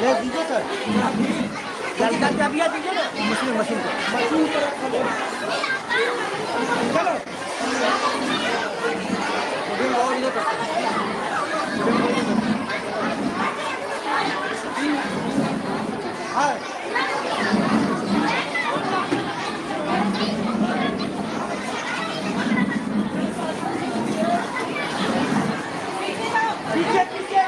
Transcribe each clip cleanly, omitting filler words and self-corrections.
ये दीजिए सर, जल्दा चाबियाँ दीजिए ना, मशीन मशीन को मशीन पर रखो। चलो और ये करते हाँ पीछे पीछे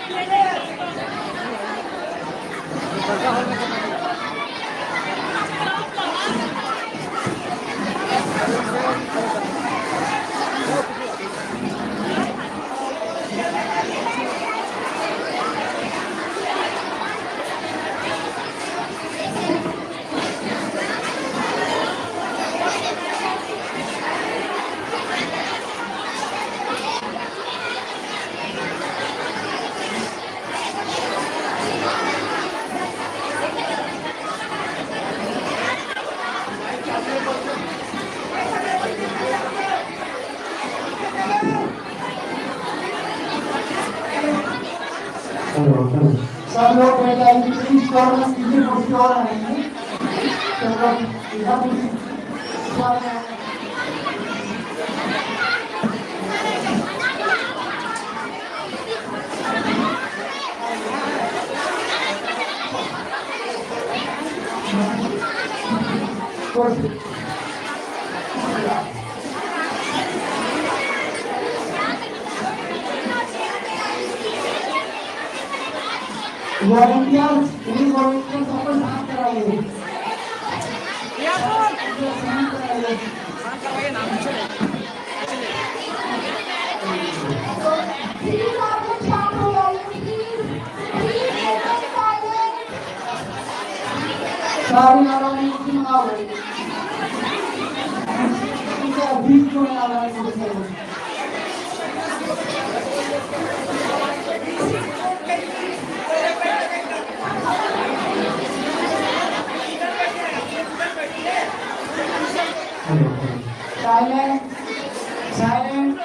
सब लोग बैठ जाएंगे, इस फ्लोर में तीसरी कुर्सी और आएंगी, तो लोग इधर भी वॉलंटियर्स सबको शांत कराइए। सारी नारायणी कुर्सी मंगाओ, बीच में नारायणी कुर्सी साइलेंट साइलेंट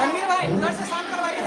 रणवीर भाई उधर से शांत करवाइए।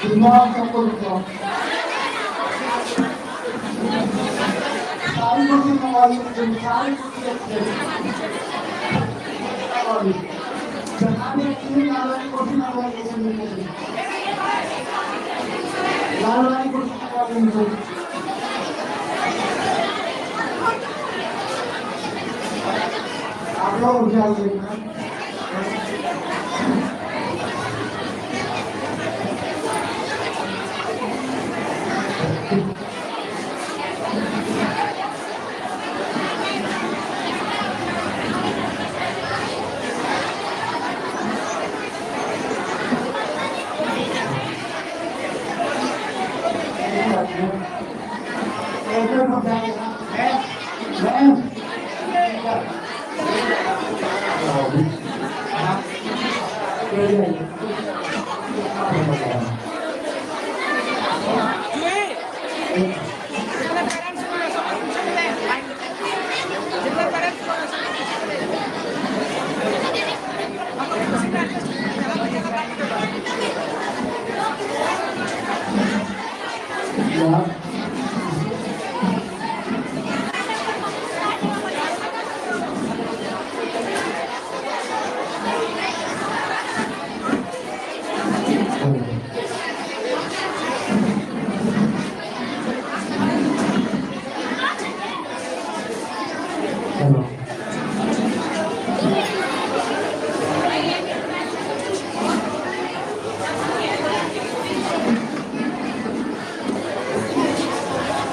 दिमाग सबको दिखाओ, सारी कुर्सी मंगाइए, सारी कुर्सी जहाँ भी तीन लाल वाली कुर्सी मंगवाइए, लाल वाली कुर्सी मंगवाइए। आप लोग उठ जाइए।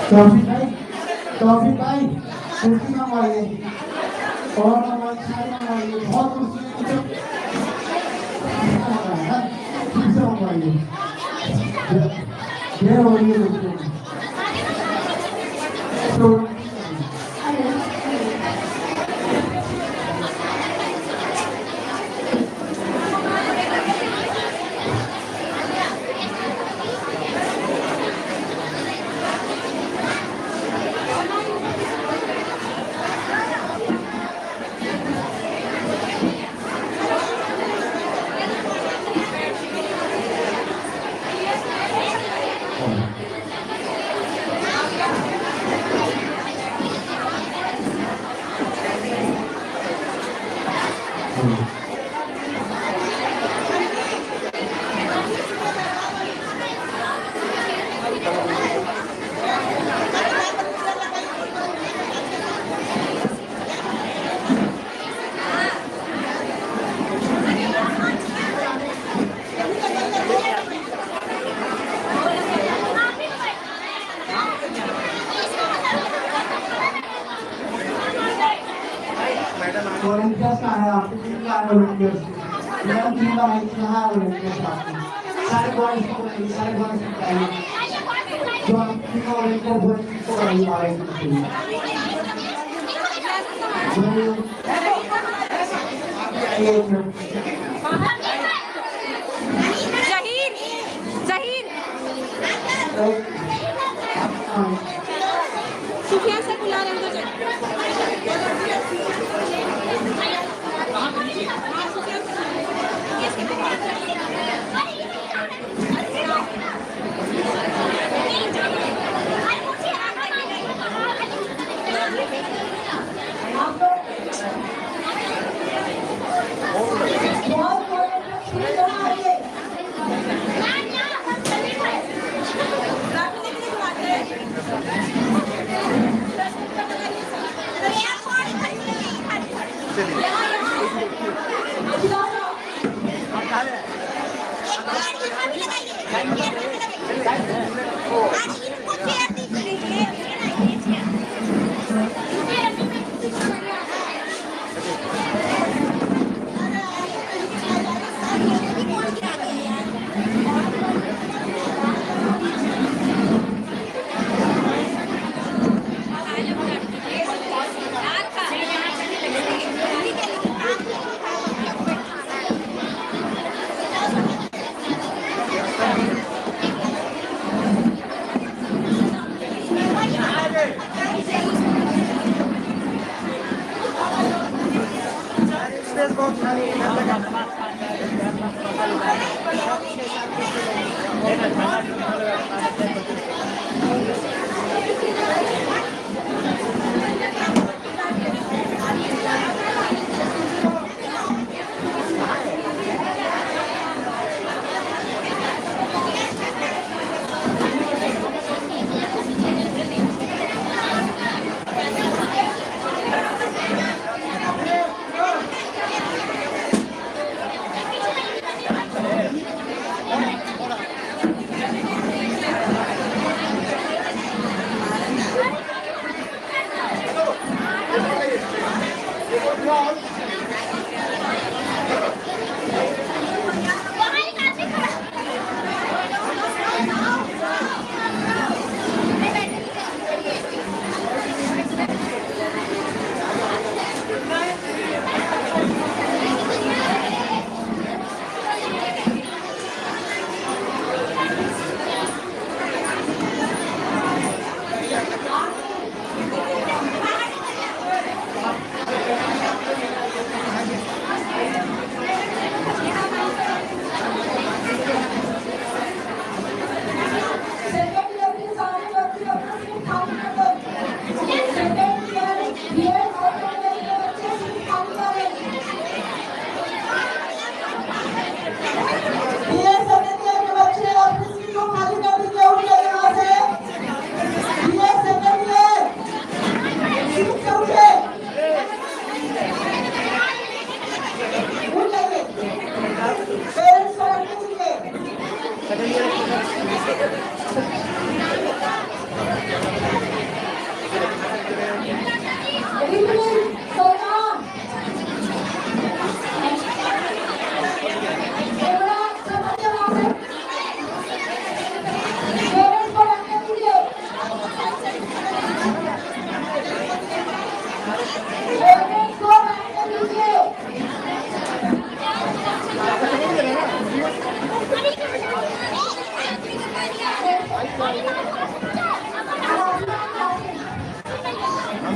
टॉफी भाई कुर्सी मंगवाइए और सारी मंगवाइए बहुत कुर्सी मंगवाइए ये हो रही है वॉलंटियर्स का है आपके टीम का है वॉलंटियर्स मेरा टीम का है यहाँ वॉलंटियर्स आपके सारे बॉयज को चाहिए जो हम टीम का वॉलंटियर बॉयज को आएंगे सुफियान से बुला रहे हैं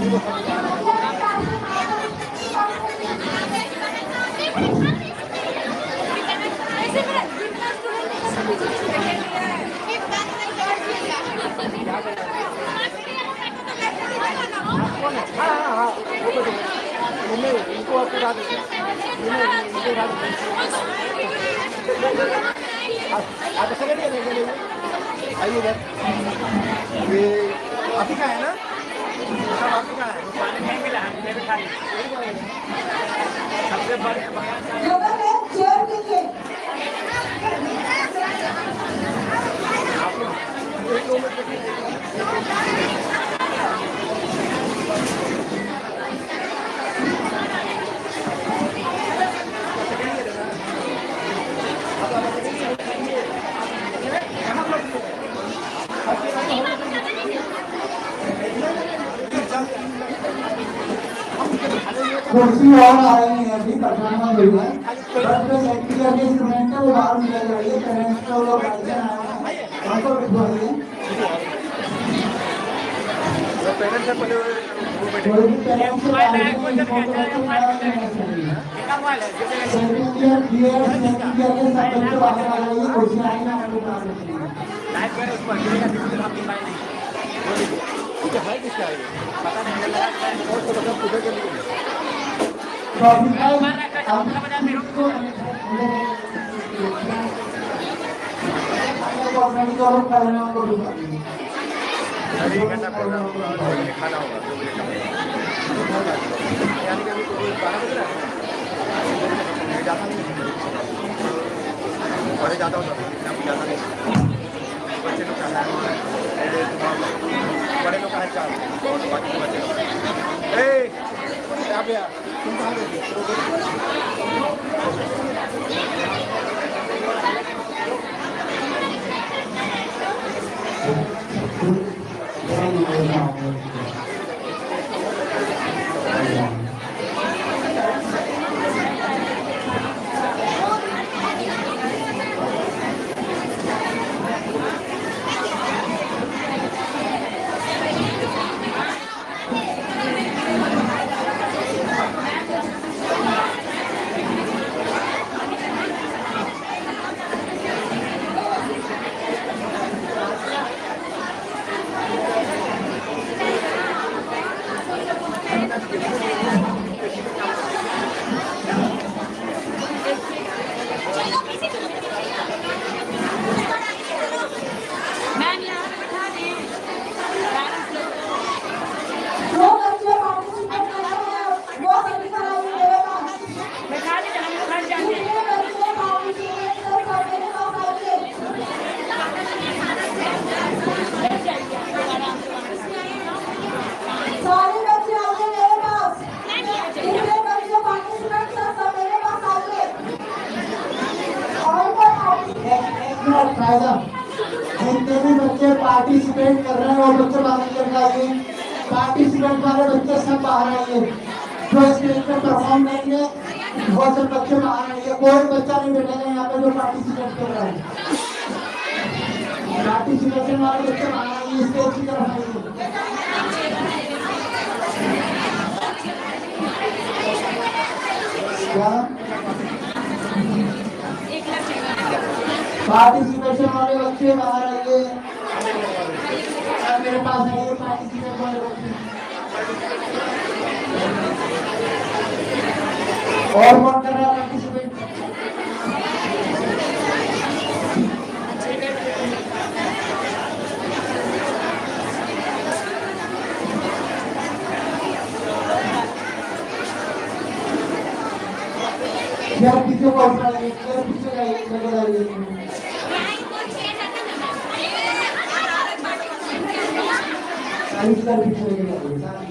कौन है? हाँ हाँ हाँ, वो तो इन्हें इनको आपको रात इनको रात आप ऐसा करिए लेके ले आइए इधर। ये आप ही का है ना? सब आप ही का है। पानी नहीं मिला है, मैं भी खा लिया। सबसे बड़े आप लोग एक दो मिनट कुर्सी और आ रही है अभी पटना में मिल है बस जो सेक्रेटरी के इंस्ट्रूमेंट है वो बाहर निकल रही है पेरेंट्स को लोग गार्जियन आए हैं उनको बिठवाइए पेरेंट्स से पहले वो बैठे कोई भी पेरेंट्स से गार्जियन इनको सेक्रेटरी क्लियर सेक्रेटरी के सब बच्चे बाहर आ रही है कुर्सी आई ना उनको बाहर निकलिए लाइट करे उस पर गिरेगा किसी आपकी बाइक नहीं ठीक है किसका है पता नहीं लगा और तो मतलब पूछे के लिए तो अभी को गवर्नमेंट को लोग कर रहे हैं उनको भी अरे घंटा प्रोग्राम खाना होगा 2 मिनट यानी कि अभी कोई 12 बज रहा है मैं जाता नहीं और जाता हूँ मैं जाता नहीं बच्चे लोग खाना बड़े लोग का है 4 और बाकी बच्चे लोग यहाँ पे तुम कहाँ जितने भी बच्चे पार्टिसिपेट कर रहे हैं वो बच्चे बाहर निकल आइए पार्टिसिपेट वाले बच्चे सब बाहर आइए जो स्टेज पे परफॉर्म करेंगे वो सब बच्चे बाहर आइए कोई बच्चा नहीं बैठेगा यहाँ पे जो पार्टिसिपेट कर रहा है पार्टिसिपेशन वाले बच्चे बाहर आइए स्टेज की तरफ आइए पार्टिसिपेशन वाले बच्चे बाहर आइए मेरे पास आइए पार्टिसिपेट वाले बच्चे और कौन कर रहा है पार्टिसिपेट यार पीछे को उठा लीजिए पीछे जाइए लगे जाइए इसका पीछे लगे जाइए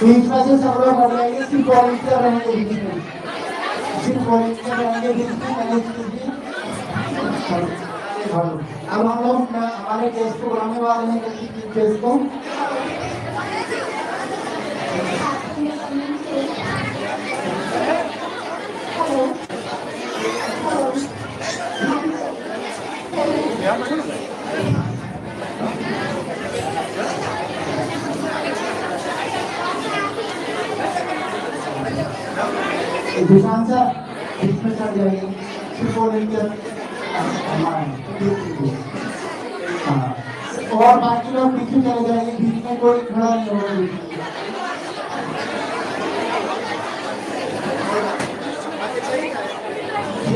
बीच में से सब लोग हट जाएंगे, सिर्फ वॉलंटियर रहेंगे बीच में, सिर्फ वॉलंटियर रहेंगे बीच में, मैनेज कीजिए। अब हम लोग हमारे केस को बुलाने वाले हैं, केस को दुकान से बीच में चढ़ जाएंगे, सिर्फ वॉलंटियर और बाकी लोग पीछे चले जाएंगे, बीच में कोई खड़ा नहीं होगा।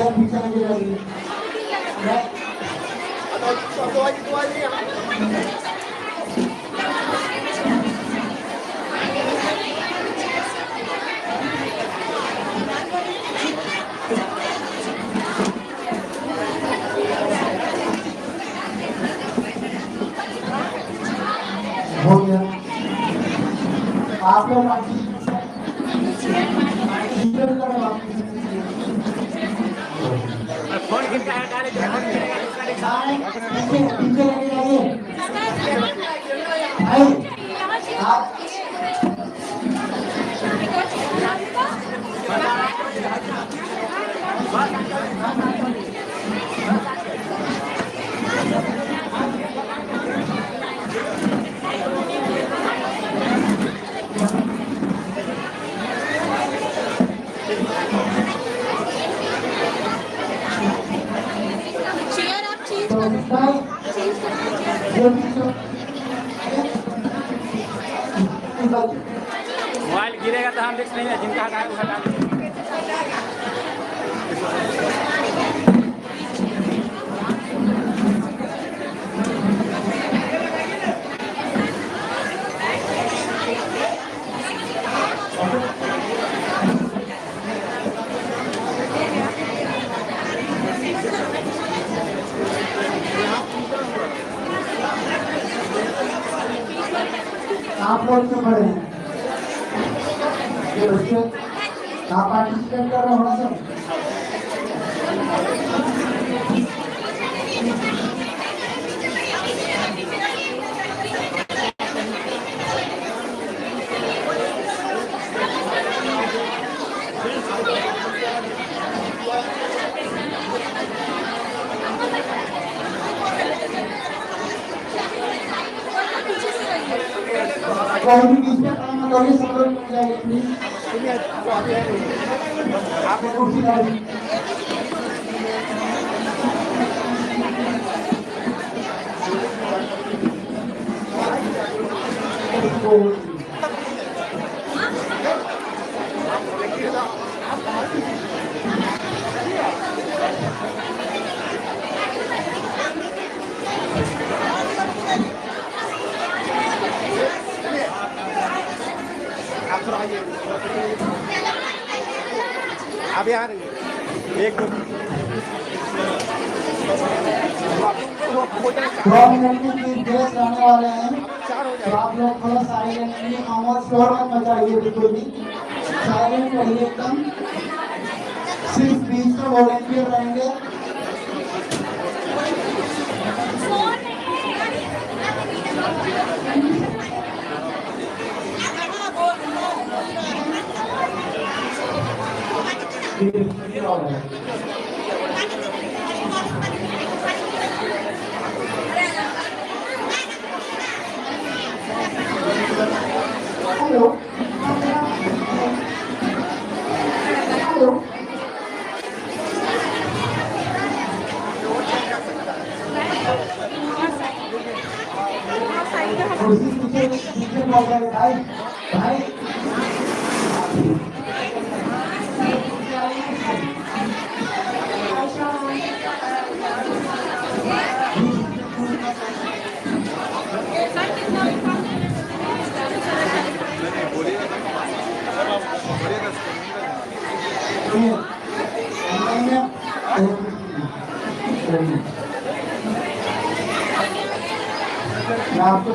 पीछे लगे जाएंगे हो गया। आप लोग फोन किसका है डाले पीछे लगे जाइए आप चेयर आप चेंज तो मोबाइल गिरेगा तो हम देख लेंगे जिनका हटा है वो हटा लेंगे। आप लोग क्यों खड़े हैं? ये बच्चे आप पार्टिसिपेट कर रहे हो सब? कोई भी बीच में काम मत करिए, सब लोग मिल जाइए प्लीज। आप कुर्सी डालिए। अभी आ रही है एक गेस्ट आने वाले हैं, तो आप लोग थोड़ा साइलेंट रहिए, और शोर मत मचाइए, बिल्कुल भी साइलेंट रहिए एकदम। सिर्फ बीच में वॉलंटियर रहेंगे। हेलो हेलो कुर्सी पीछे पीछे भाई भाई आपको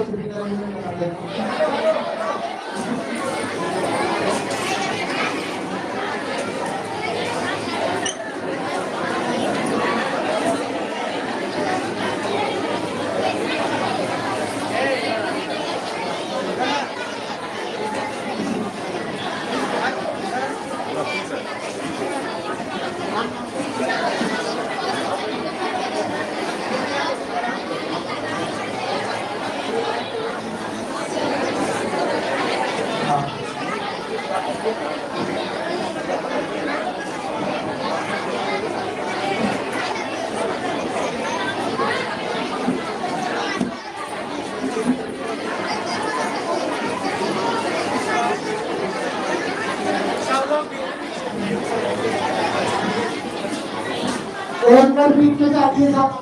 एक बार पीछे जाइए सब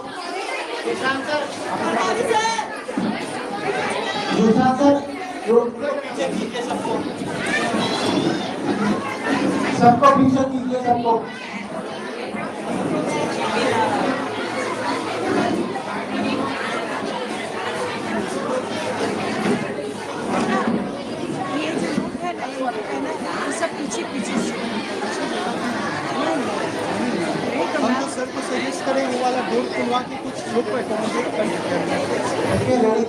दूसरा सर सबको पीछे कीजिए सबको सब पीछे पीछे हम तो सर को सजेस्ट करें वो वाला डोर खुलवा के कुछ लोग को एकोमोडेट कर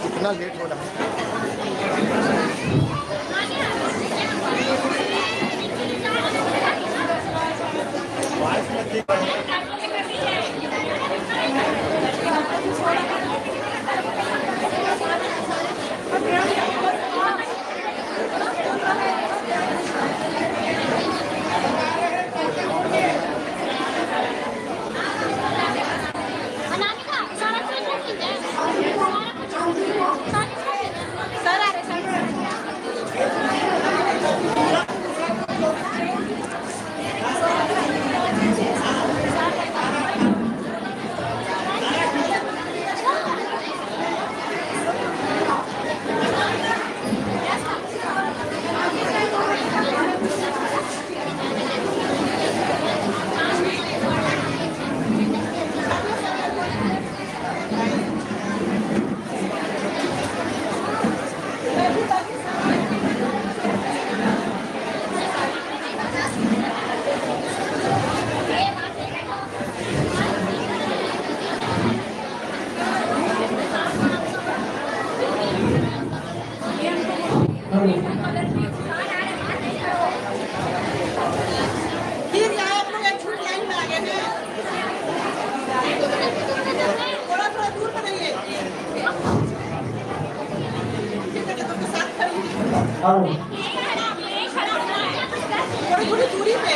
कितना लेट हो रहा है थोड़ी दूरी पे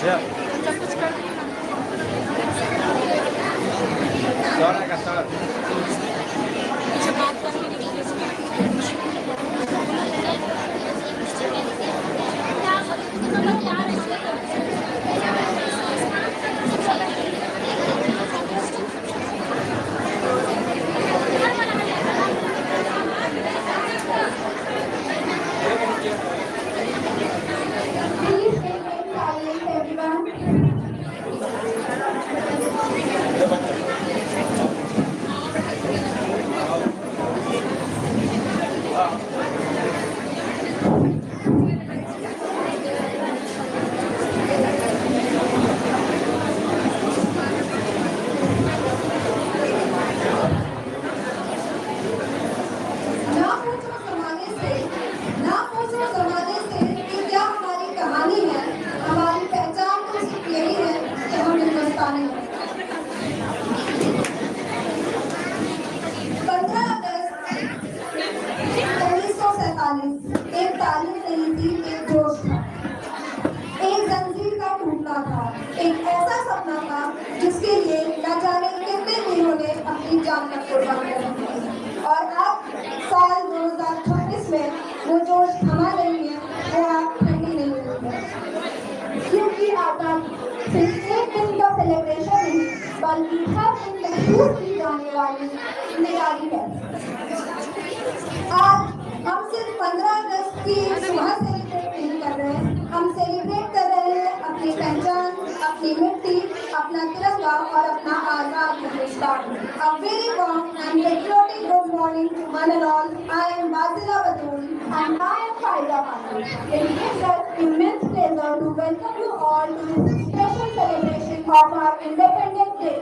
Ya. Suara kasar. Please remain silent, everyone. ना पूछो जमाने से ना पूछो जमाने से कि क्या हमारी कहानी है, हमारी पहचान तो सिर्फ यही है कि हम हिंदुस्तानी हैं। 15 अगस्त 1947 एक तारीख नहीं थी, एक जोश था, एक जंजीर का टूटना था, एक ऐसा सपना था जिसके लिए न जाने कितने वीरों ने अपनी जान तक कुर्बान कर दी। और अब साल 2026 में वो जोश थमा नहीं है, वो आग ठंडी नहीं हुई है, क्योंकि आजादी सिर्फ एक दिन का सेलिब्रेशन नहीं बल्कि हर दिन महसूस की जाने वाली निराली है। आज हम सिर्फ 15 अगस्त की सुबह सेलिब्रेट नहीं कर रहे हैं, हम सेलिब्रेट कर रहे हैं अपनी पहचान, अपनी मिट्टी, अपना तिरंगा और अपना आजाद Hindustan. A very warm and patriotic good morning to one and all. I am Basila Batul and I am Faiza Batul. It gives us immense pleasure to welcome you all to this special celebration of our Independence Day.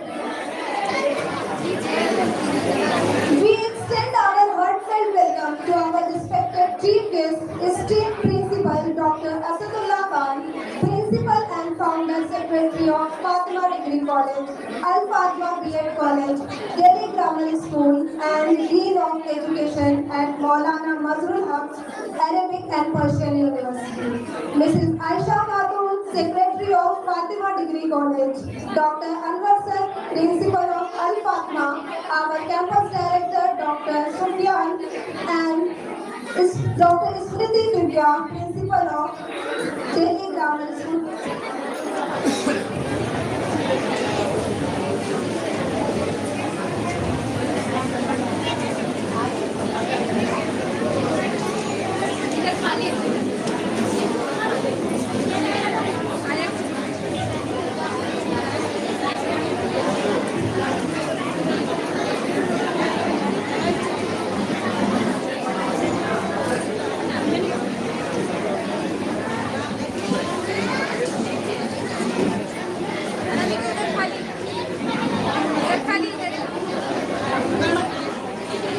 We extend our heartfelt welcome to our respected chief guest, esteemed Principal Dr. Asadullah Khan, Principal and Founder Secretary of Fatima Degree College, Al Fatima B.Ed College, Delhi Grammar School, and Dean of Education at Maulana Mazrul Haq Arabic and Persian University, Mrs. Aisha Khatun, Secretary of Fatima Degree College, Dr. Anwar Sir, Principal of Al Fatma, our Campus Director, Dr. Sufyan, and Dr. Smriti Divya, Principal of Delhi Grammar School.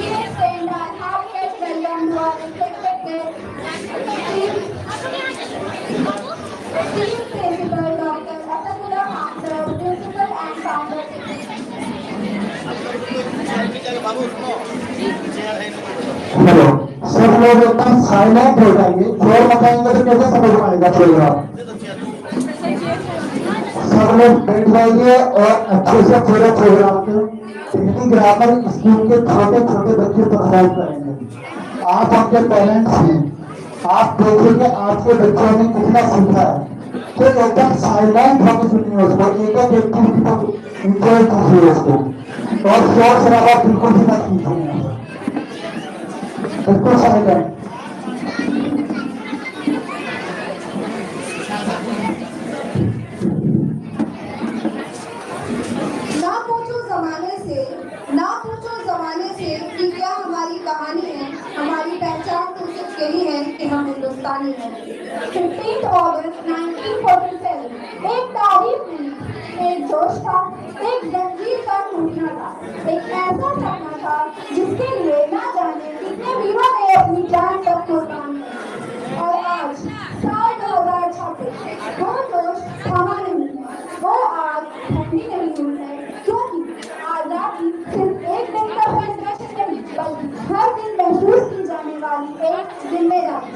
Yes, and I have kept welcome to our respected guest, esteemed Principal Dr. Asadullah Hamza, Principal and Founder. Hello सब लोग एकदम silent हो जाएंगे जोर लगाएंगे तो कैसे समझ पाएगा प्रोग्राम सब लोग बैठ जाइए और अच्छे से पूरे प्रोग्राम के हिंदी ग्रामर स्कूल के छोटे छोटे बच्चे परफॉर्म करेंगे आप आपके पेरेंट्स हैं आप देखेंगे आपके बच्चों ने कितना सीखा है तो एकदम साइलेंट होकर सुनिए उसको एक एक एक्टिविटी को इंजॉय कीजिए उसको और शोर शराबा बिल्कुल भी मत कीजिए बिल्कुल साइलेंट ना पूछो जमाने से कि क्या हमारी कहानी है, हमारी पहचान तो सिर्फ यही है कि हम हिंदुस्तानी हैं। 15 अगस्त 1947 एक तारीख थी, एक जोश था, एक जंजीर का टूटना था, एक ऐसा सपना था जिसके लिए ना जाने कितने वीरों ने अपनी जान तक कुर्बान की। और आज साल 2026 वो जोश थमा नहीं है, वो आग ठंडी नहीं हुई है, क्योंकि आजादी सिर्फ एक दिन का सेलिब्रेशन नहीं बल्कि हर दिन महसूस की जाने वाली एक जिम्मेदारी।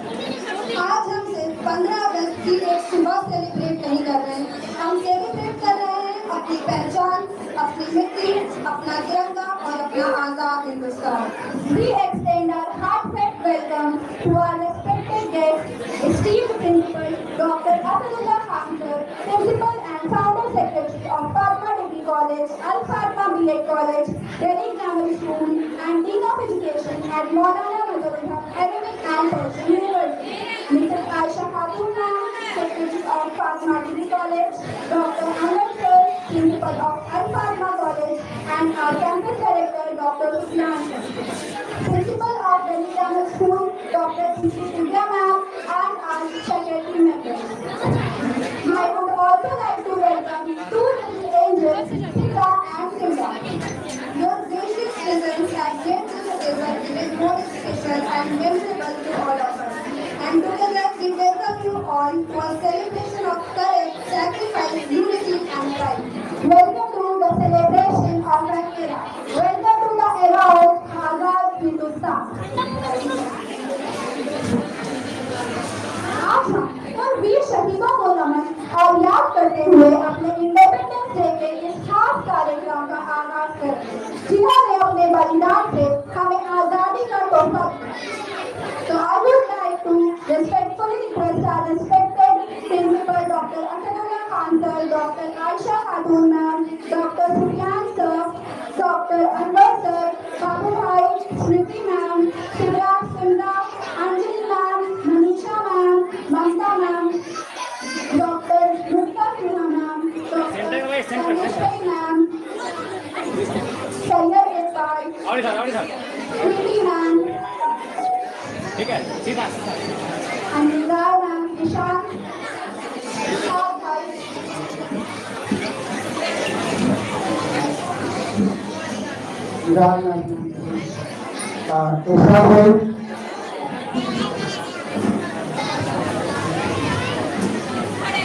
आज हम सिर्फ 15 अगस्त की एक सुबह सेलिब्रेट नहीं कर रहे हैं, हम सेलिब्रेट कर रहे हैं अपनी पहचान, अपनी मिट्टी, अपना तिरंगा और अपना आजाद Hindustan. We extend our heartfelt welcome to our respected guest, esteemed Principal Dr. Asadullah Hamza, Principal and Founder Secretary of Fatma Degree College, Al Fatma B.Ed College, Delhi Grammar School, and Dean of Education at Maulana Madhurullah Academic and Persian University. Mrs. Aisha Khatun Ma'am, Secretary of Fatma Degree College, Dr. Anwar Sir, Principal of Al Fatma College, and our Campus Director, Dr. Sufyan Sir. Principal of Delhi Grammar School, Dr. Smriti Divya Ma'am, and our Secretary members. I would also like to welcome two little angels, Sita and Simba. Your gracious presence has made this occasion even more special and memorable to all of us. And together we welcome you all to a celebration of courage, sacrifice, unity and pride. Welcome to the celebration of an era. Welcome to the era of Azad Hindustan. आज हम उन वीर शहीदों को नमन और याद करते हुए अपने इंडिपेंडेंस डे के इस खास कार्यक्रम का आगाज करें, जिन्होंने अपने बलिदान से हमें आजादी का तोहफा दिया। So I would like to respectfully request our respected Principal Dr. Asadullah Khan Sir, Dr. Aisha Khatun Ma'am, Dr. Sufyan Sir, Dr. Anwar Sir, Babu Bhai, Smriti Ma'am, Shivraj Simra, Anjali Ma'am, Manisha Ma'am, Mamta Ma'am, Dr. Mukta Sinha Ma'am, Dr. Tanushree Ma'am, Sayyid Iqbal, Smriti Ma'am, ठीक है सीधा Anindar Ma'am, Ishan, Ishaq Bhai, Iran ऐसा है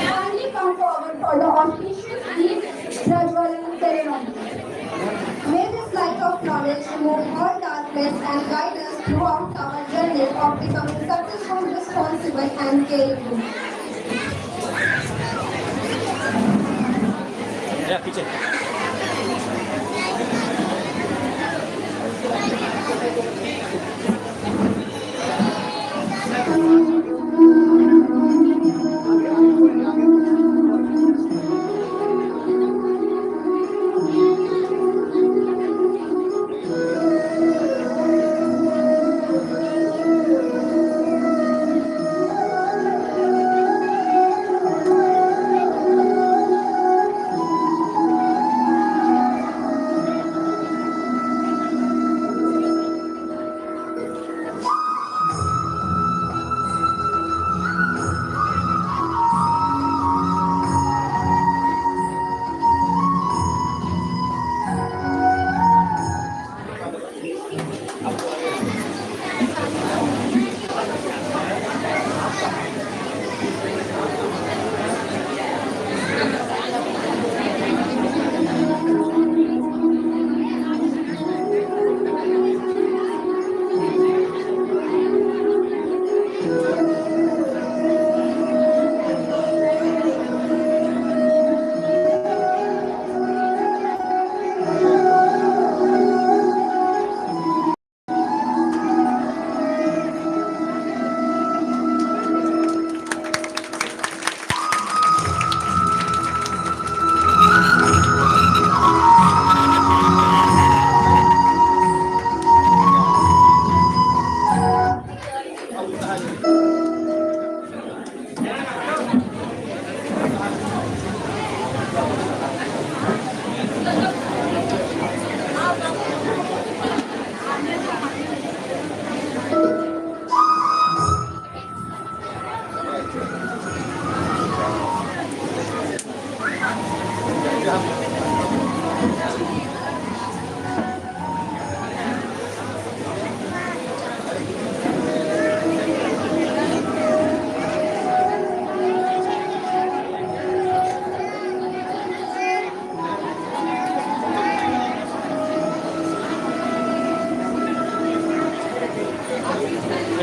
kindly come forward for the auspicious Eid Rajwalan ceremony. May this light of knowledge remove all darkness and guide us throughout our journey of becoming successful, responsible and caring. पीछे।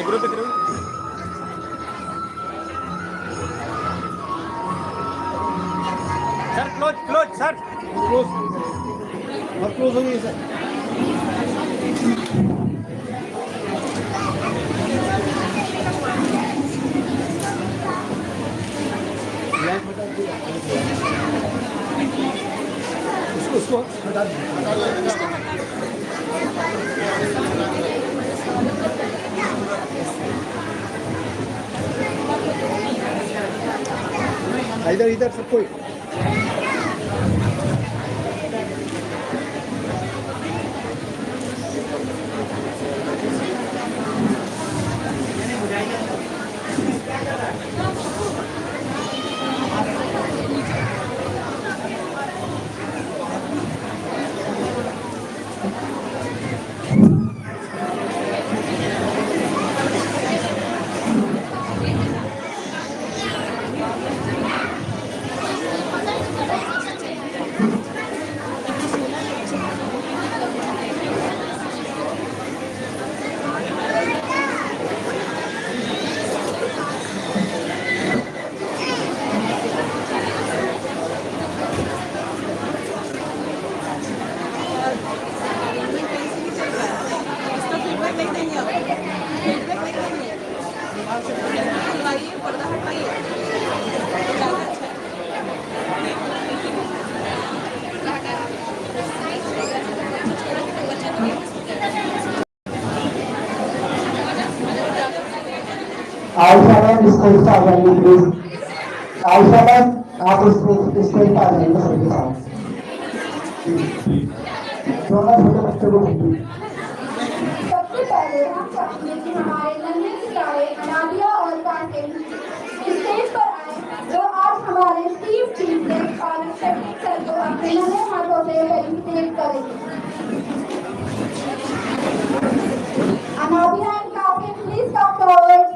Group पे group. Sir close close sir close बहुत close हो गई sir. उसको हटा इधर इधर सब कोई आयशा मैम स्टेज पर आ जाइए प्लीज। आयशा मैम आप स्टेज पर आ जाइए सबके साथ। दोनों छोटे बच्चों को भेजिए। सबसे पहले हम चाहेंगे कि हमारे नन्हे सितारे नादिया और कातिल स्टेज पर आए, जो आज हमारे स्टीव चीफ और टेक्निक सर को अपने नन्हे हाथों से फेलिसिटेट करेंगे। Anabia and Katil, please come forward.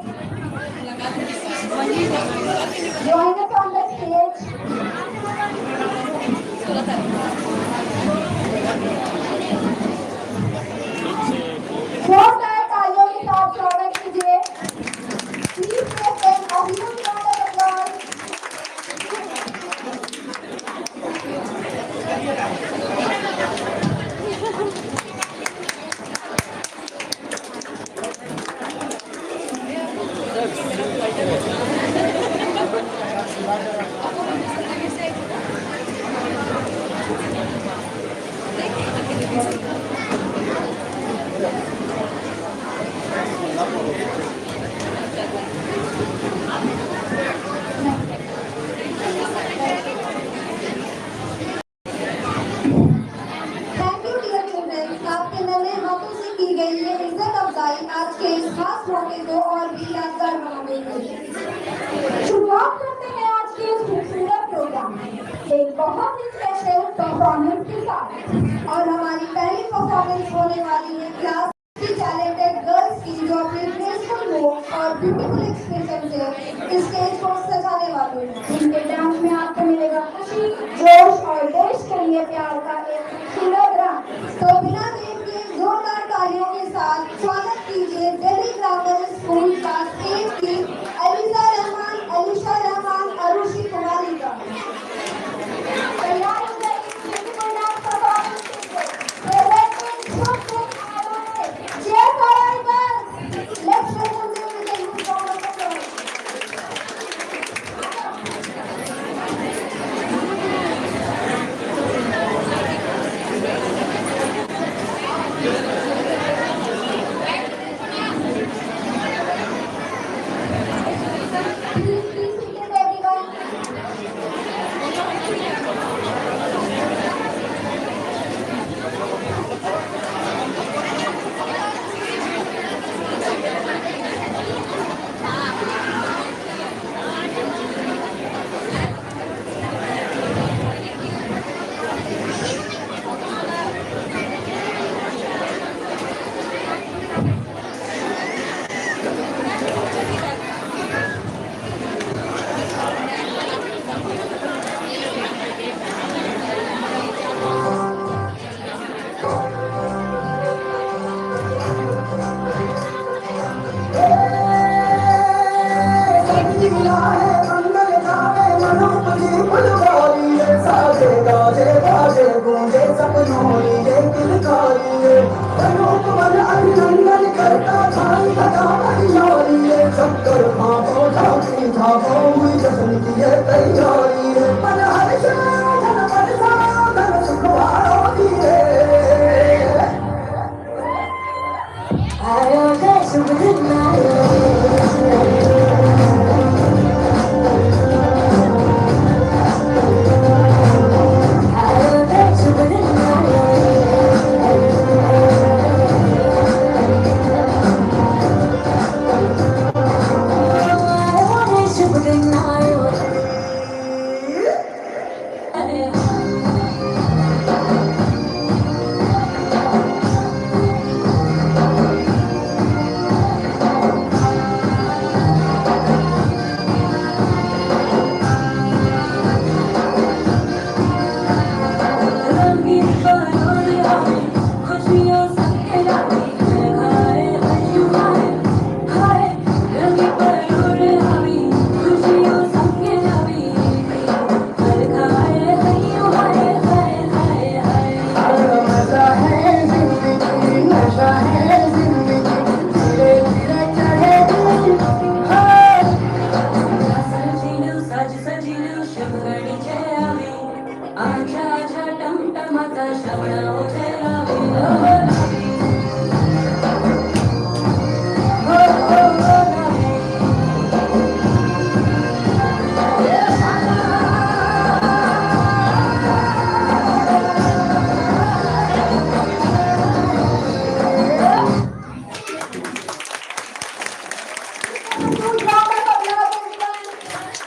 Join us on the stage. जोरदार तालियों के साथ स्वागत कीजिए। Please give them a huge round of applause. बहुत ही स्पेशल परफॉर्मेंस के साथ। और हमारी पहली परफॉर्मेंस होने वाली है क्लास की टैलेंटेड गर्ल्स की, जो अपने ग्रेसफुल मूव्स और ब्यूटीफुल एक्सप्रेशन से इस स्टेज को सजाने वाली है। इनके डांस में आपको मिलेगा खुशी, जोश और देश के लिए प्यार का एक किलोग्राम। तो बिना देर के जोरदार तालियों के साथ स्वागत कीजिए दिल्ली ग्रामर स्कूल क्लास 8 की अलीशा रहमान अरुषि कुमारी का। तैयार हो जाइए ब्यूटीफुल डांस परफॉर्मेंस के लिए। प्रेजेंटिंग शुभ सिंह आलोने, जय for girls. Let's welcome them with a huge round of applause. Please be seated everyone.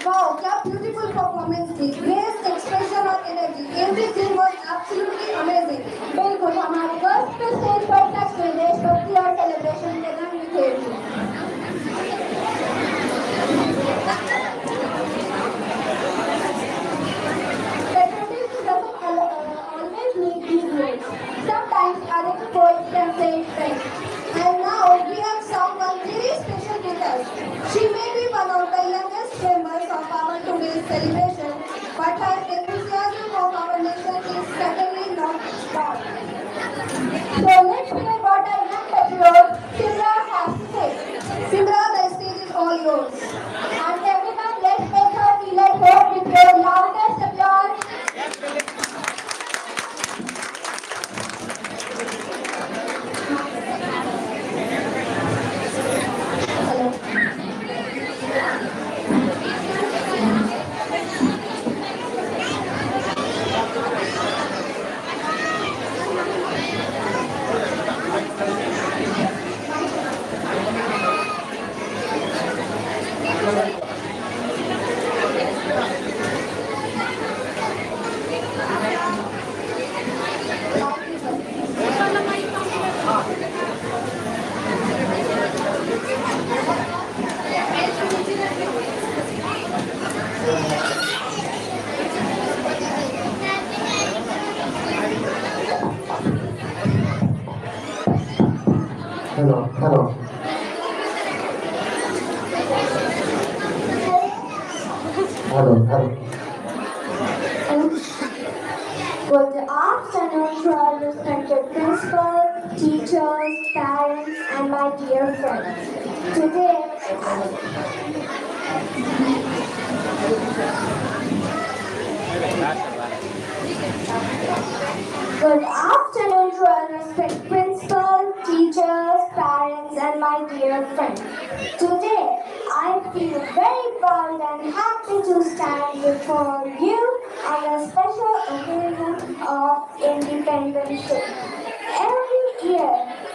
Wow, क्या beautiful performance थी, grace, expression और energy, everything was absolutely amazing. बिल्कुल हमारे गर्ल्स के स्टेज पर टच में देशभक्ति और सेलिब्रेशन के रंग बिखेर दिए। Celebrities doesn't always need these words. Sometimes a little voice can say it best. And now we have someone very special with us. She may be one of the youngest members of our today's celebration, but her enthusiasm of our nation is certainly not small. So let's hear what a young patriot Simra has to say. Simra, the stage is all yours. And everyone, let's make her feel at home with your loudest applause. Hello hello hello hello Good afternoon to our respected principal, teachers, parents, and my dear friends. Today, good afternoon to our respected principal, teachers, parents, and my dear friends. Today, I feel very proud and happy to stand before you on a special occasion of Independence Day. Every year,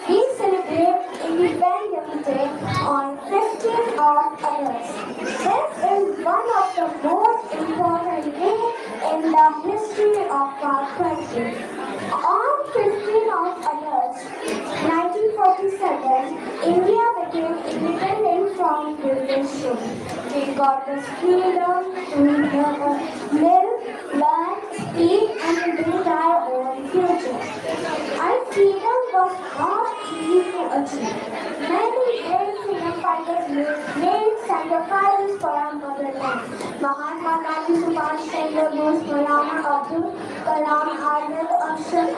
we celebrate Independence Day on 15th of August. This is one of the most important days in the history of our country. On 15th of August 1947, India became independent from British rule. We got the freedom to live, learn, speak, and build our own future. Our freedom was not easy to achieve. Many brave freedom fighters made sacrifices for our motherland. Mahatma Gandhi, Subhash Chandra Bose, Maulana Abdul Kalam Azad, Ashfaq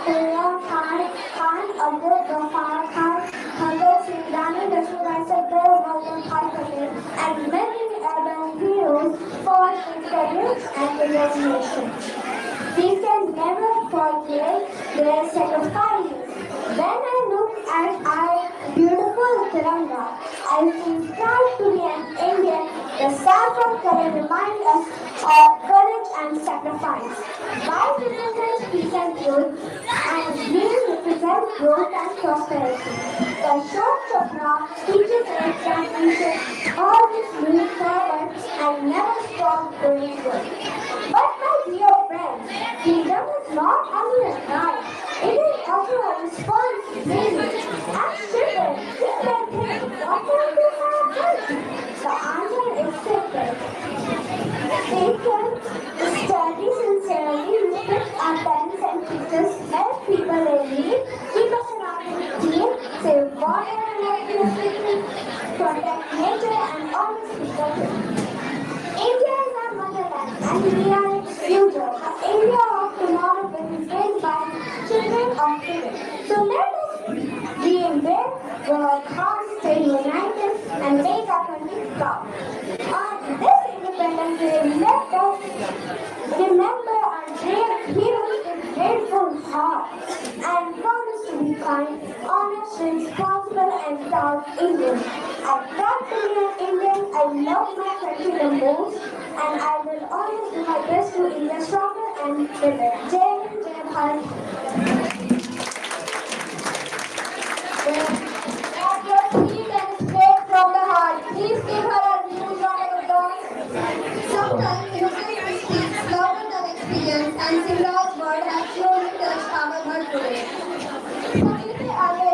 Khan, Abdul Ghaffar Khan, Bhagat Singh, Rani Lakshmibai, Sardar Vallabhbhai Patel, and many other heroes fought with courage and determination. We can never forget their sacrifices. When I look at our beautiful Tiranga, I feel proud to be an Indian. The saffron color reminds us of courage and sacrifice. White represents peace and truth, and green represents growth and prosperity. The Ashok Chakra teaches us that we should always move forward and never stop doing good. But my dear friends, freedom is not only a right, it is also a responsibility. As children, we can think, what will we have done? The answer is simple. We can study sincerely, respect our parents and teachers, help people in need, keep us around clean, save water and electricity, protect nature and always keep the truth. India is our motherland and we are its future. The India of tomorrow will be built by children of today. So let us dream big, work hard, stay united, and make our country proud. On this Independence Day, let us remember our brave heroes with grateful hearts and promise to be kind, honest, responsible, and proud Indians. I'm proud to be an Indian. I love my country the most, and I will always do my best to India stronger and better. Jai Hind, Jai Bharat. Grab your seat and straight from the heart. Please give her a huge round of applause. Sometimes innocence speaks louder than experience, and Simran's word has surely touched our heart today. सभी से आगे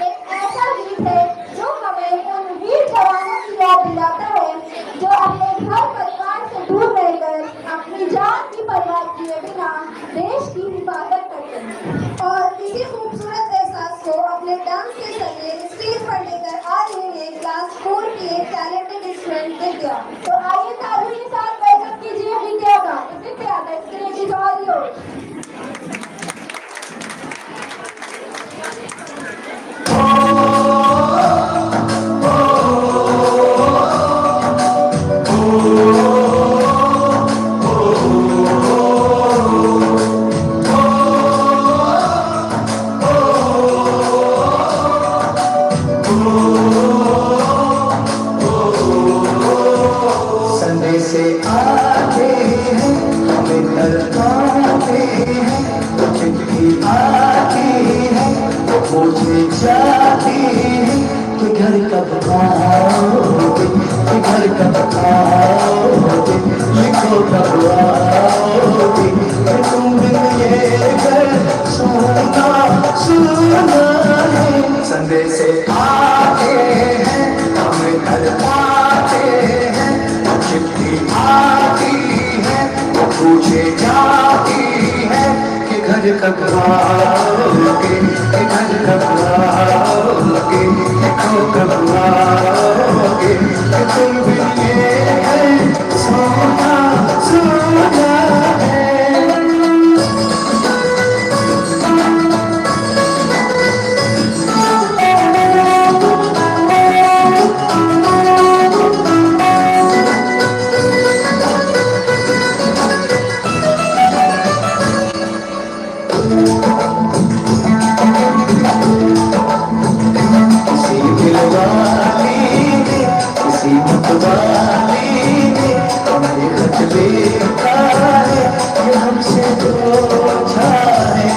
एक ऐसा गीत है जो हमें उन वीर जवानों की याद दिलाता है जो अपने घर परिवार से दूर रहकर अपनी जान की परवाह किए बिना देश की हिफाजत करते हैं। और इसी खूबसूरत एहसास को अपने डांस के जरिए स्टेज पर लेकर आ रहे हैं क्लास 4 की एक टैलेंटेड स्टूडेंट विद्या। तो आइए तालियों के साथ वेलकम कीजिए विद्या का। Vidya, the stage is all yours. संदेशे आते हैं हमें घर पाते हैं चिट्ठी आती है वो पूछे जाती है कि घर कब आओगे, कि घर कब आओगे। पाओगे कि तुम भी ये सोना सोना है। किसी दिलवाले ने किसी मतवाले ने हमें खत लिखा है ये हमसे पूछा है।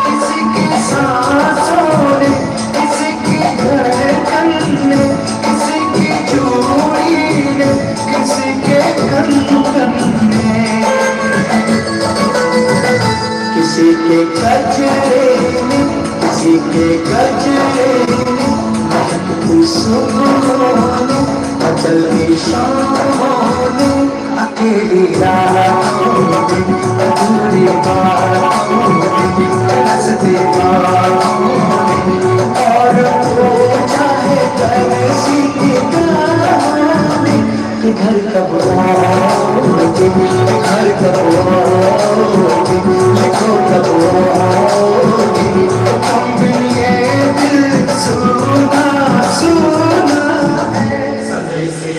किसी की सांसों ने किसी की धड़कन ने किसी की चूड़ी ने किसी के कंगन ने किसी के गजरे ने किसी के गजरे ने महकती सुबहों ने बदलती शामों ने अकेली रातों में अधूरी बातों में हंसती बातों में और वो चाहे कैसी की कहानी कि घर कब आओगे घर कब आओगे लिखो कब आओगे तुम बिन ये दिल सुना सुना है सदै से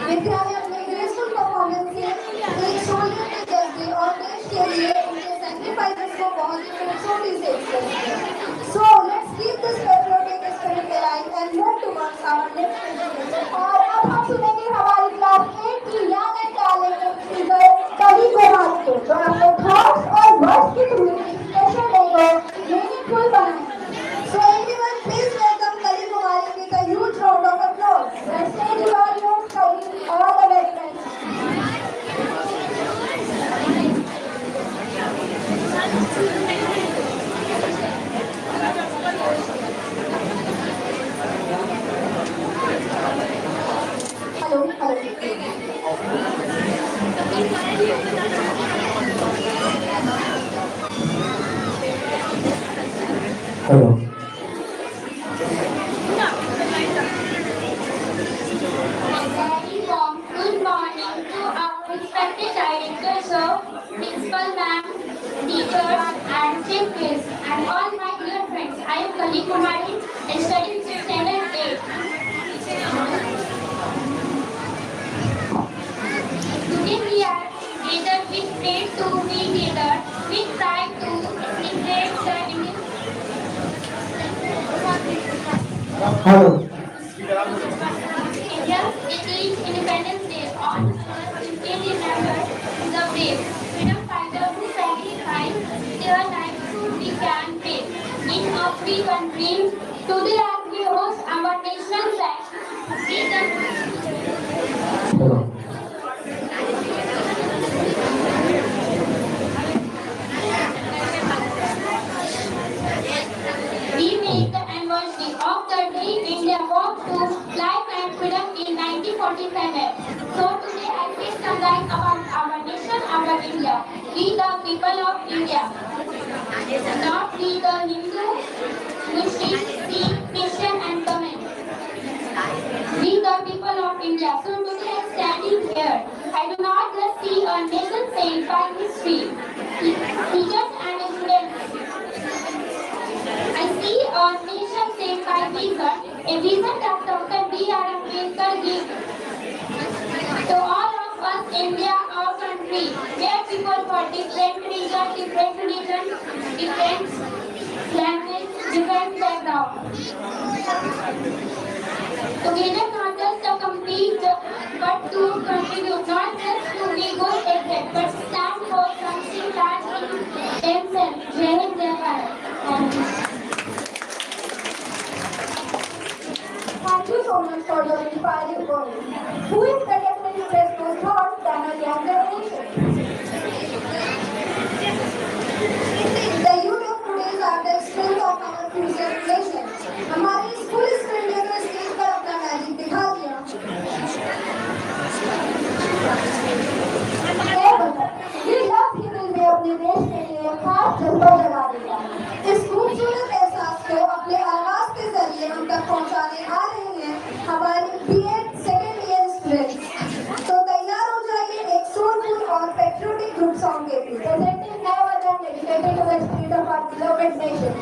विद्या ने अपने ग्रेसफुल परफॉर्मेंस से एक शोल्डर पे जज्बे और देश के लिए उनके सैक्रिफाइसेस को बहुत ही खूबसूरती से एक्सप्रेस किया। So let's keep this patriotic spirit alive and move towards our next presentation. और अब हम सुनेंगे हमारी क्लास 8 की young and talented speaker कली कुमारी को, जो अपने थॉट्स और वर्ड्स की थ्रू सेशन डे को मीनिंगफुल बनाएंगे। So everyone, please welcome Kali Kumari with a huge round of applause. Let's say to our young Kali, all the very best. Hello, hello. Hello Very warm good morning to our respected director, sir, principal ma'am, teachers, and chief guests, and all my dear friends. I am Kali Kumari, studying standard 8. Today we are gathered with pride to be gathered, with pride to celebrate the Indian. Hello India, it is Independence Day. On earth, it remembers the brave freedom fighter who sacrificed their lives so we can pay. In a free country, today as we host our national flag, we hello make the anniversary of the day India walked to life and freedom in 1947. So today I say something about our nation, our India. We the people of India. Not we the Hindu, Muslim, Sikh, Christian and Tamil. We the people of India. So today I am standing here. I do not just see a nation saved by history, teachers and students. I see a nation saved by vision, a vision that Dr. B.R. Ambedkar gave to all of us, India, our country, where people for different regions, different religions, different language, different background. Together not just to compete, but to contribute, not just to be good at it, but stand for something large in themselves. Jai Hind, Jai Bharat. Thank you so much for your inspiring words. Who is better to express those thoughts than a young generation? The youth of today are the strength of our future nations. हमारी school student ने stage पर अपना magic दिखा दिया। इस खूबसूरत एहसास को अपने आवाज के जरिए हम तक पहुंचाने आ रहे हैं हमारे बीएड सेकेंड ईयर स्टूडेंट्स। तो तैयार हो जाइए एक सोलफुल और पेट्रियोटिक ग्रुप सॉन्ग के लिए। Presenting Navajan dedicated to the spirit of our beloved nation.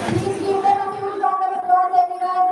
Please give them a huge round of applause, everyone.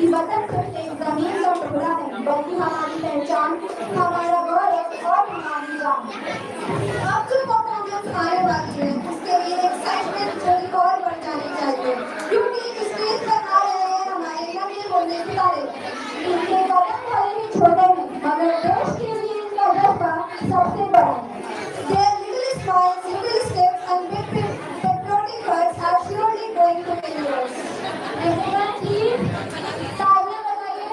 वतन सिर्फ एक जमीन का टुकड़ा नहीं बल्कि हमारी पहचान, हमारा गौरव और हमारी जान। अब जो परफॉर्मेंस आने वाली है उसके लिए एक्साइटमेंट थोड़ी और बढ़ जानी चाहिए क्योंकि स्टेज पर आ रहे हैं हमारे नन्हे मुन्ने सितारे। इनके कदम भले ही छोटे हैं मगर देश के लिए इनका जज्बा सबसे बड़ा है। Their little smiles, little steps and big patriotic words are surely going to win yours. Everyone please तालियां बजाइए।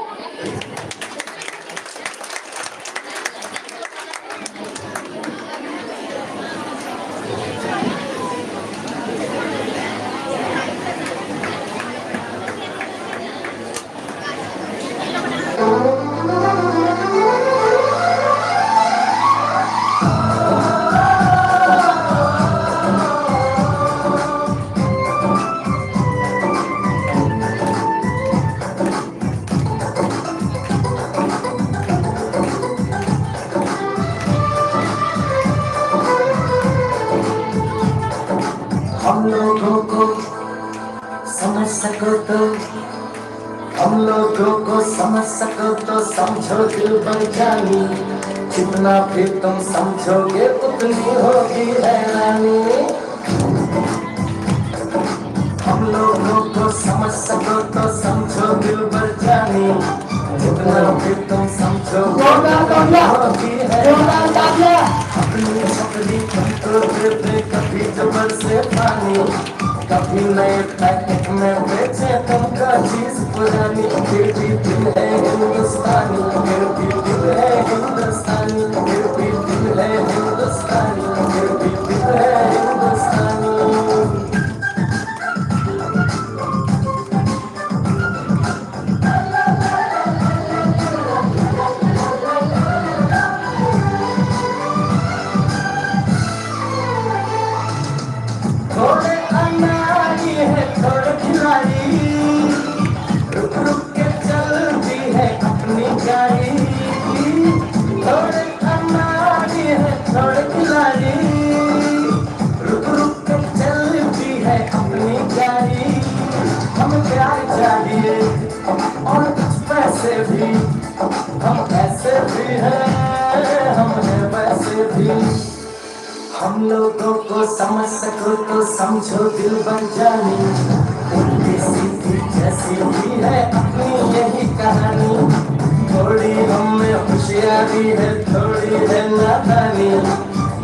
हम लोगों को समझ सको तो हम लोगों को समझ सको तो समझो दिल भर जानी, जितना भी तुम समझोगे उतनी होगी हैरानी। हम लोगों को समझ सको तो समझो दिल भर जानी, जितना भी तुम समझोगे उतनी होगी हैरानी। अपनी छपरी कंट्रोल पे कभी जबर से पानी, कभी नए पैकेट में बेचे तुमका चीज पुरानी। फिर भी दिल है हिंदुस्तानी, फिर भी दिल है हिंदुस्तानी, फिर भी दिल है हिंदुस्तानी, फिर भी दिल है हिंदुस्तानी। भी हम लोगों को समझ सको तो समझो दिल बन जानी, उल्टी सीधी जैसी भी है अपनी यही कहानी, थोड़ी हम में होशियारी है थोड़ी है नादानी,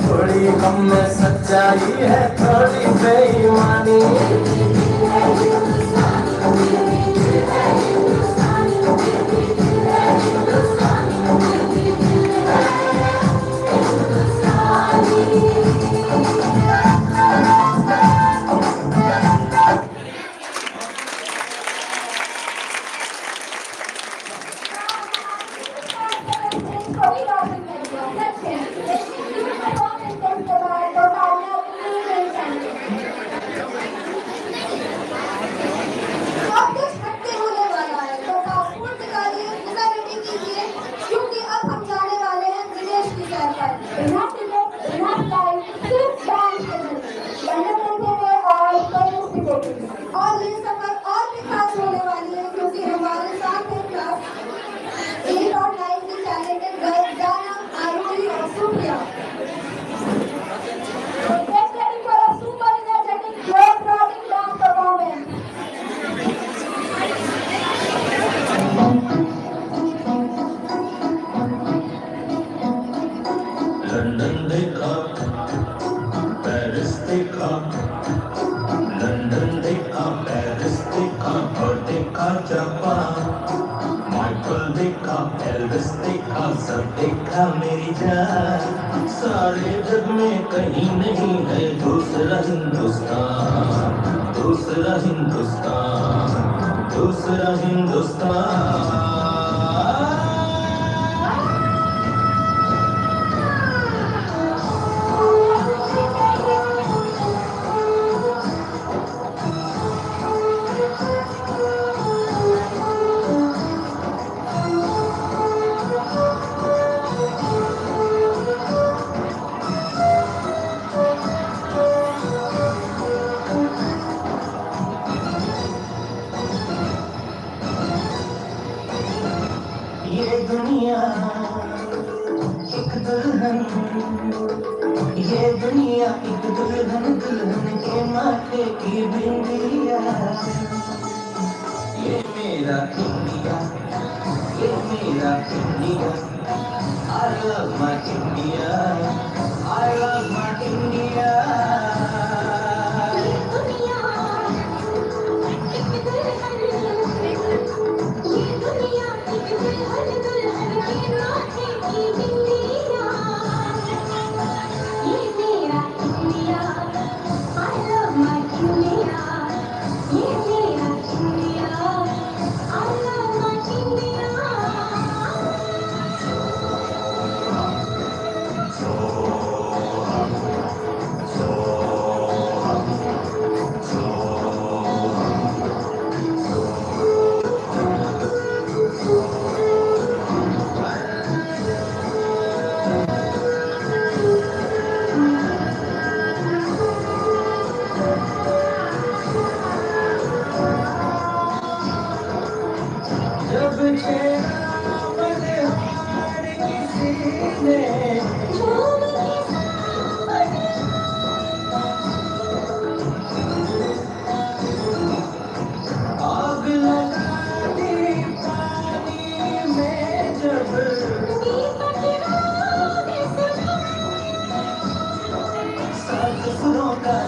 थोड़ी हम में सच्चाई है थोड़ी बेईमानी। और ये सफर और भी खास होने वाली है क्योंकि हमारे साथ है क्लास 8 और 9 की टैलेंटेड गर्ल्स जाना, आरोही और Supriya. Get ready for a super energetic, globe-trotting dance performance. London देखा, पेरिस देखा, लंदन देखा, पेरिस देखा और देखा जापान, माइकल देखा, एल्विस देखा, सब देखा मेरी जान, सारे जग में कहीं नहीं है दूसरा हिंदुस्तान, दूसरा हिंदुस्तान, दूसरा हिंदुस्तान। ये दुनिया एक दुल्हन, ये दुनिया एक दुल्हन, दुल्हन के माथे की बिंदिया, ये मेरा इंडिया, ये मेरा India, I love my India, I love my India।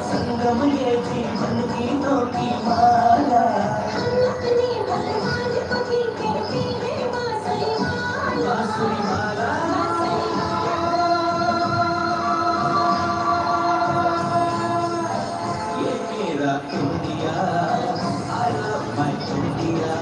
संगम ये जीवन गीतों की माला, बांसुरी माला, ये मेरा India, I love my India।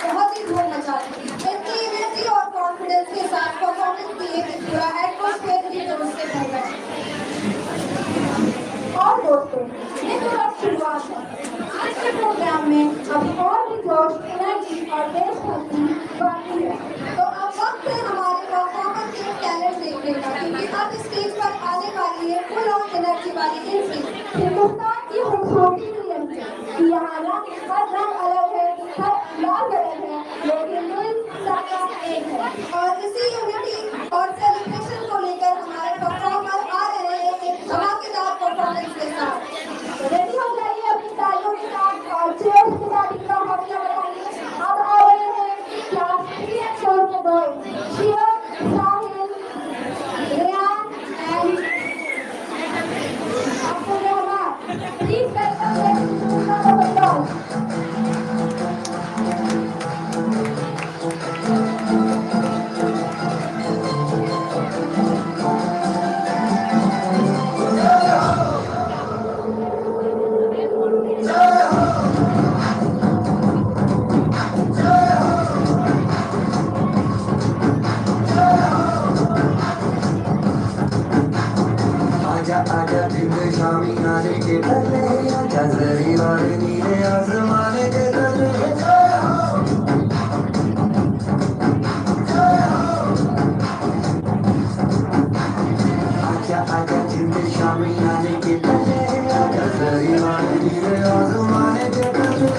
बहुत ही धूम मचा दी। इतनी एनर्जी और कॉन्फिडेंस के साथ परफॉर्मेंस दिए कि पूरा एटमॉस्फेयर ही जोश से भर गया। और दोस्तों, ये तो अब शुरुआत है। आज के प्रोग्राम में अभी और भी जोश, एनर्जी और देशभक्ति बाकी है। तो अब वक्त है हमारे परफॉर्मर के टैलेंट देखने का, क्योंकि अब स्टेज पर आने वाली है फुल ऑन एनर्जी वाली एंट्री, हिंदुस्तान की हर रंग अलग है, हर अंदाज अलग है, लेकिन दिल सबका एक है। और इसी यूनिटी और सेलिब्रेशन को लेकर हमारे परफॉर्मर आ रहे हैं एक धमाकेदार परफॉर्मेंस के साथ। रेडी हो जाइए अपनी तालियों के साथ और चीयर्स के साथ इनका हौसला बढ़ाइए। अब आ रहे हैं क्लास 3 के boys Shiv, Sahil, Rayan and Abdul Rahman. Please welcome them. आजा आजा दिन शामी आने के पहले आजा जरी वाले नीले आसमाने के तले आजा आजा दिन शामी आने के पहले आजा जरी वाले नीले आसमाने के तले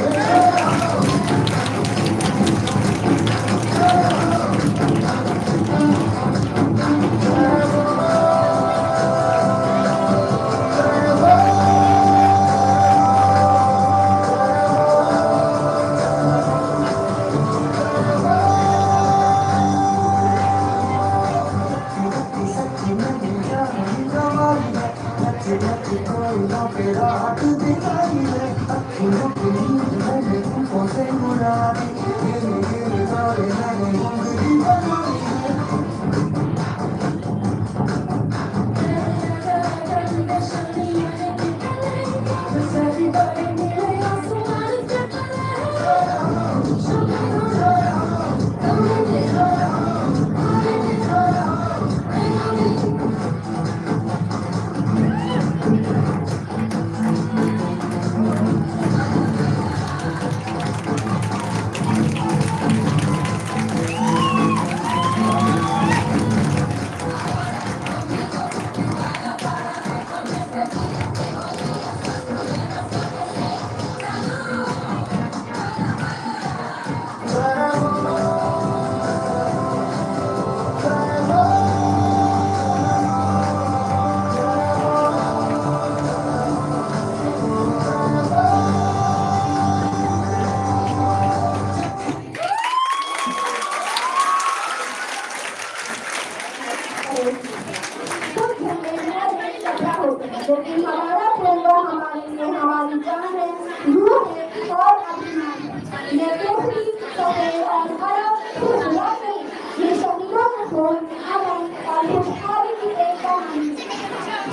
लेकिन हमारा तिरंगा हमारे लिए हमारी जान है, रूह है और अभिमान है। ये केसरी, सफेद और हरा सिर्फ रंग नहीं, ये शहीदों के खून, अमन और खुशहाली की एक कहानी।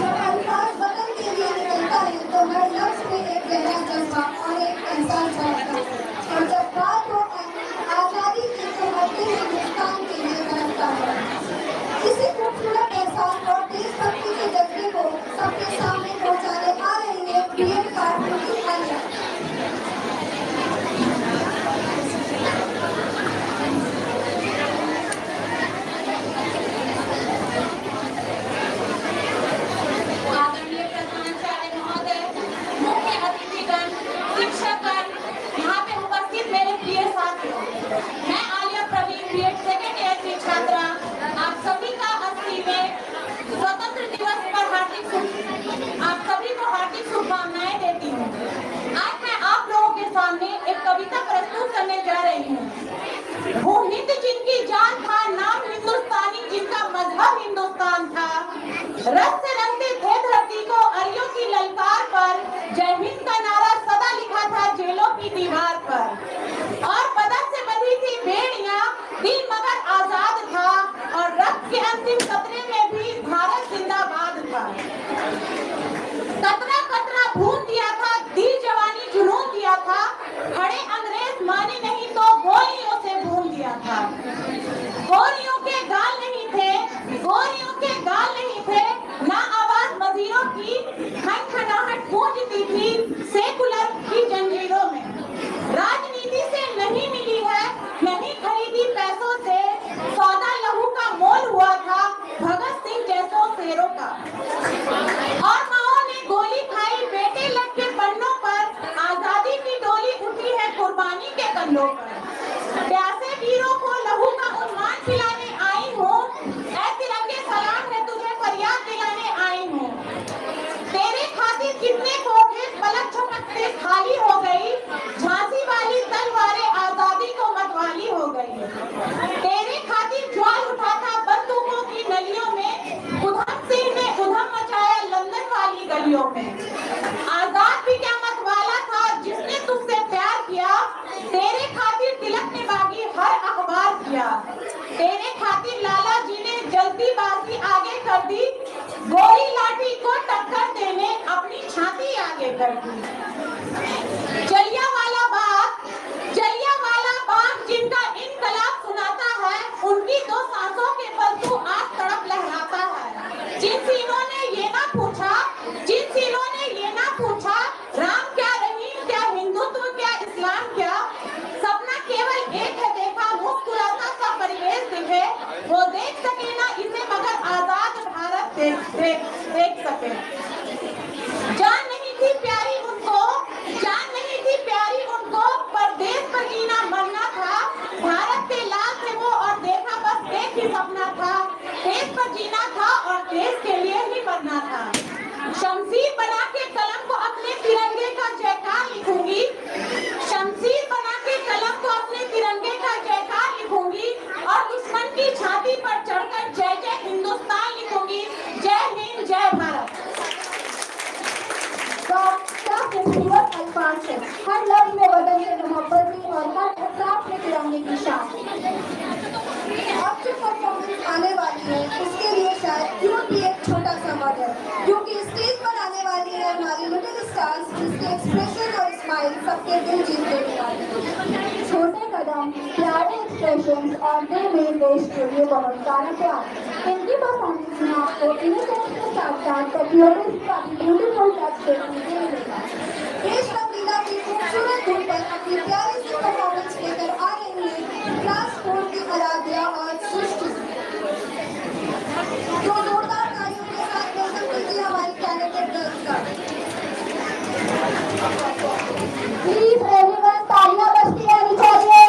जब अल्फाज वतन के लिए निकलता है तो हर लफ्ज में एक गहरा जज्बा और एक एहसास झलकता है। और जब बात हो आजादी की तो हर दिल हिंदुस्तान के लिए धड़कता है। इसी खूबसूरत एहसास और देशभक्ति के जज्बे को सबके सामने पहुंचाने आ रही है बीएड कारकुन की आलिया। आदरणीय प्रधानाचार्य महोदय, मुख्य अतिथिगण, शिक्षकगण, यहाँ पे उपस्थित मेरे प्रिय साथियों, मैं Aliya Praveen BEd second year की छात्रा आप सभी का 80वें स्वतंत्र दिवस पर आप सभी को हार्दिक शुभकामनाएं देती हूँ। आज मैं आप लोगों के सामने एक कविता प्रस्तुत करने जा रही हूँ। वो हिंद जिनकी जान था, नाम हिंदुस्तानी जिनका मजहब हिंदुस्तान था, रस से रंगते थे धरती को अरियों की ललकार पर, जय हिंद का नारा सदा लिखा था जेलों की दीवार पर। और बदन से बंधी थी बेड़ियां, दिल मगर आजाद था, और रक्त के अंतिम कतरे में भी भारत जिंदाबाद था। कतरा कतरा भून दिया था, दिल जवानी जुनून दिया था, खड़े अंग्रेज माने नहीं तो गोलियों से भून दिया था। गोलियों के गाल नहीं थे, गोलियों के गाल नहीं थे, ना आवाज मजीरों की खनखनाहट गूंजती थी सेकुलर की जंजीरों में। राजनीति से नहीं मिली है, नहीं खरीदी पैसों से, सौदा लहू का मोल हुआ था भगत सिंह जैसों शेरों का। और माओ ने गोली खाई बेटे लटके पन्नों पर, आजादी की डोली से खाली हो गई, झांसी वाली तलवारें आजादी को मतवाली हो गई। तेरे खातिर ज्वाल उठा था बंदूकों की नलियों में, उधम सिंह ने उधम मचाया लंदन वाली गलियों में। आजाद भी क्या मतवाला था जिसने तुझसे प्यार किया, तेरे खातिर तिलक ने बागी हर अखबार किया। तेरे खातिर लाला जी ने जल्दीबाजी आगे कर दी, गोली लाठी को टक्कर देने अपनी छाती आगे कर दी। जलियांवाला बाग जिनका इनकलाब सुनाता है, उनकी दो सांसों के बल तू आज तड़प लहराता है। जिन सीनों ने ये ना पूछा राम क्या, रहीम क्या, हिंदुत्व क्या, इस्लाम क्या, सपना केवल एक है देखा, मुस्कुराता सा परिवेश दिखे, वो देख सके ना इसे मगर आजाद भारत देख सके। जान नहीं थी प्यारी उनको, पर देश पर जीना मरना था। भारत के लाल थे वो और देखा बस एक ही सपना था, देश पर जीना था और देश के लिए ही मरना था। शमशीर बना के कलम को अपने तिरंगे का जयकार लिखूंगी, शमशीर बना के कलम को अपने तिरंगे का जयकार लिखूंगी, और दुश्मन की छाती पर चढ़कर जय जय हिंदुस्तान लिखूंगी। जय हिंद, जय भारत। क्या खूबसूरत अल्फाज है, हर लफ्ज में वतन से मोहब्बत की और हर एहसास में तिरंगे की शान। अब जो परफॉर्मेंस आने वाली है उसके लिए शायद क्यों भी एक छोटा सा वर्ड है, क्योंकि स्टेज पर आने वाली है हमारी लिटिल स्टार्स, जिसके एक्सप्रेशन और स्माइल सबके दिल जीत लेने वाली है। छोटे कदम, प्यारे एक्सप्रेशन और दिल में देश के लिए बहुत सारा प्यार। इनकी परफॉर्मेंस में आपको इनोसेंस के साथ साथ पेट्रियोटिज्म का भी ब्यूटीफुल टच देखने को मिलेगा। देश रंगीला की खूबसूरत धुन पर अपनी प्यारी सी परफॉर्मेंस लेकर आ रही है क्लास 4 की आराध्या और सृष्टि। तो जोरदार तालियों के साथ वेलकम कीजिए हमारी टैलेंटेड गर्ल्स का। प्लीज एवरीवन, तालियां बजती रहनी चाहिए।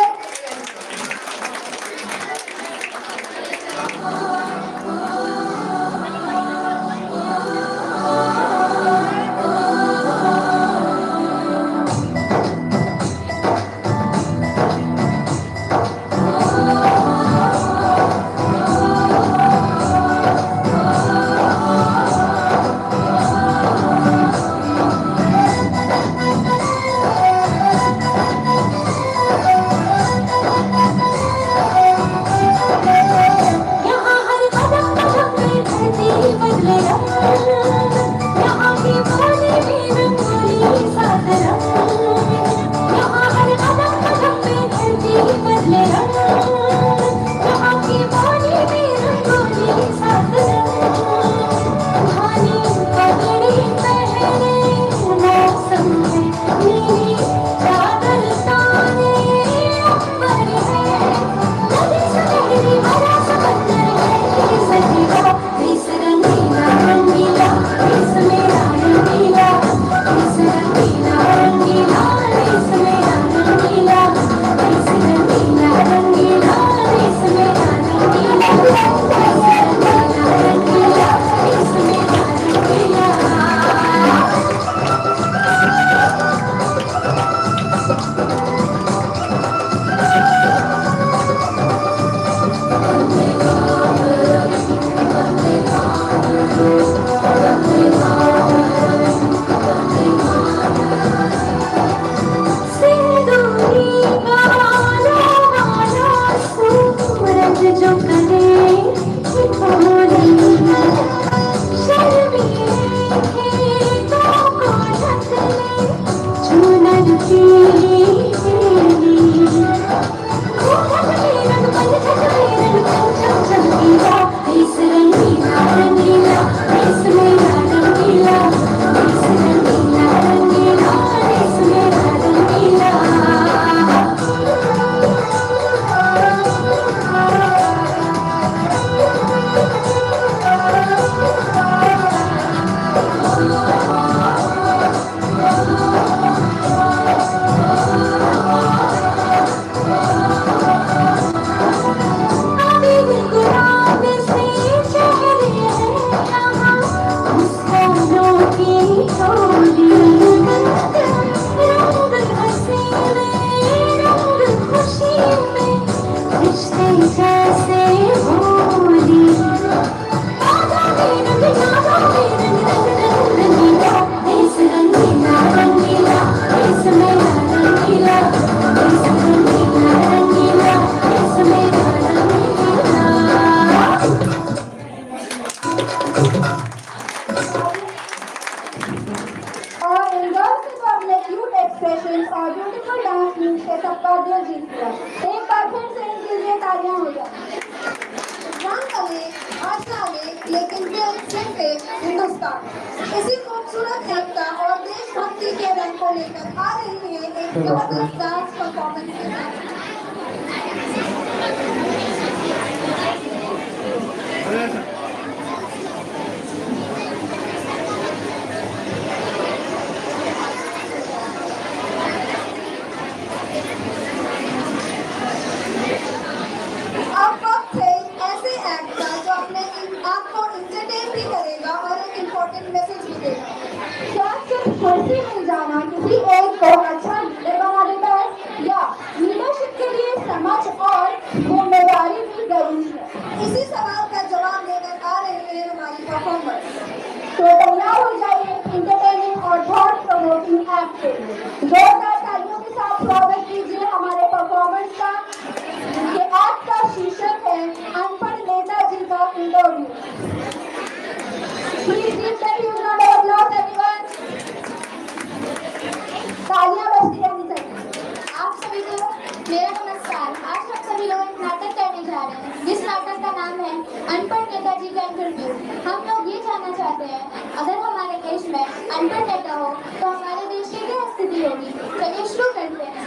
करके सबका दिल जीत लिया। एक बार फिर से इनके लिए तालियां हो जाए। रंग अनेक, आशा अनेक, लेकिन दिल सिर्फ एक, हिंदुस्तान। इसी खूबसूरत एकता और देशभक्ति के रंग को लेकर आ रही है एक जबरदस्त डांस परफॉर्मेंस के साथ। अब वक्त है ऐसे एक्ट का जो आपको इंटरटेन भी करेगा और एक इम्पोर्टेंट मैसेज भी देगा। क्या सिर्फ कुर्सी मिल जाना किसी एक को अच्छा लीडर बना देता है, या लीडरशिप के लिए समझ और जिम्मेदारी भी जरूरी है? इसी सवाल का जवाब देकर आ रहे हैं हमारी परफॉर्मर्स। तो तैयार हो जाइए इंटरटेनिंग और थॉट प्रोवोकिंग एक्ट के लिए। जोरदार तालियों के साथ स्वागत कीजिए हमारे परफॉर्मेंस का, जिसके एक्ट का शीर्षक है अनपढ़ नेताजी का interview. Please give them huge round of applause, everyone. तालियां बजती रहनी चाहिए। आप सभी को मेरा नमस्कार। आज हम सभी लोग एक नाटक करने जा रहे हैं, जिस नाटक का नाम है अनपढ़ नेताजी का इंटरव्यू। हम लोग ये जानना चाहते हैं, अगर हमारे देश में अनपढ़ नेता हो तो हमारे देश की क्या स्थिति होगी। चलिए शुरू करते हैं।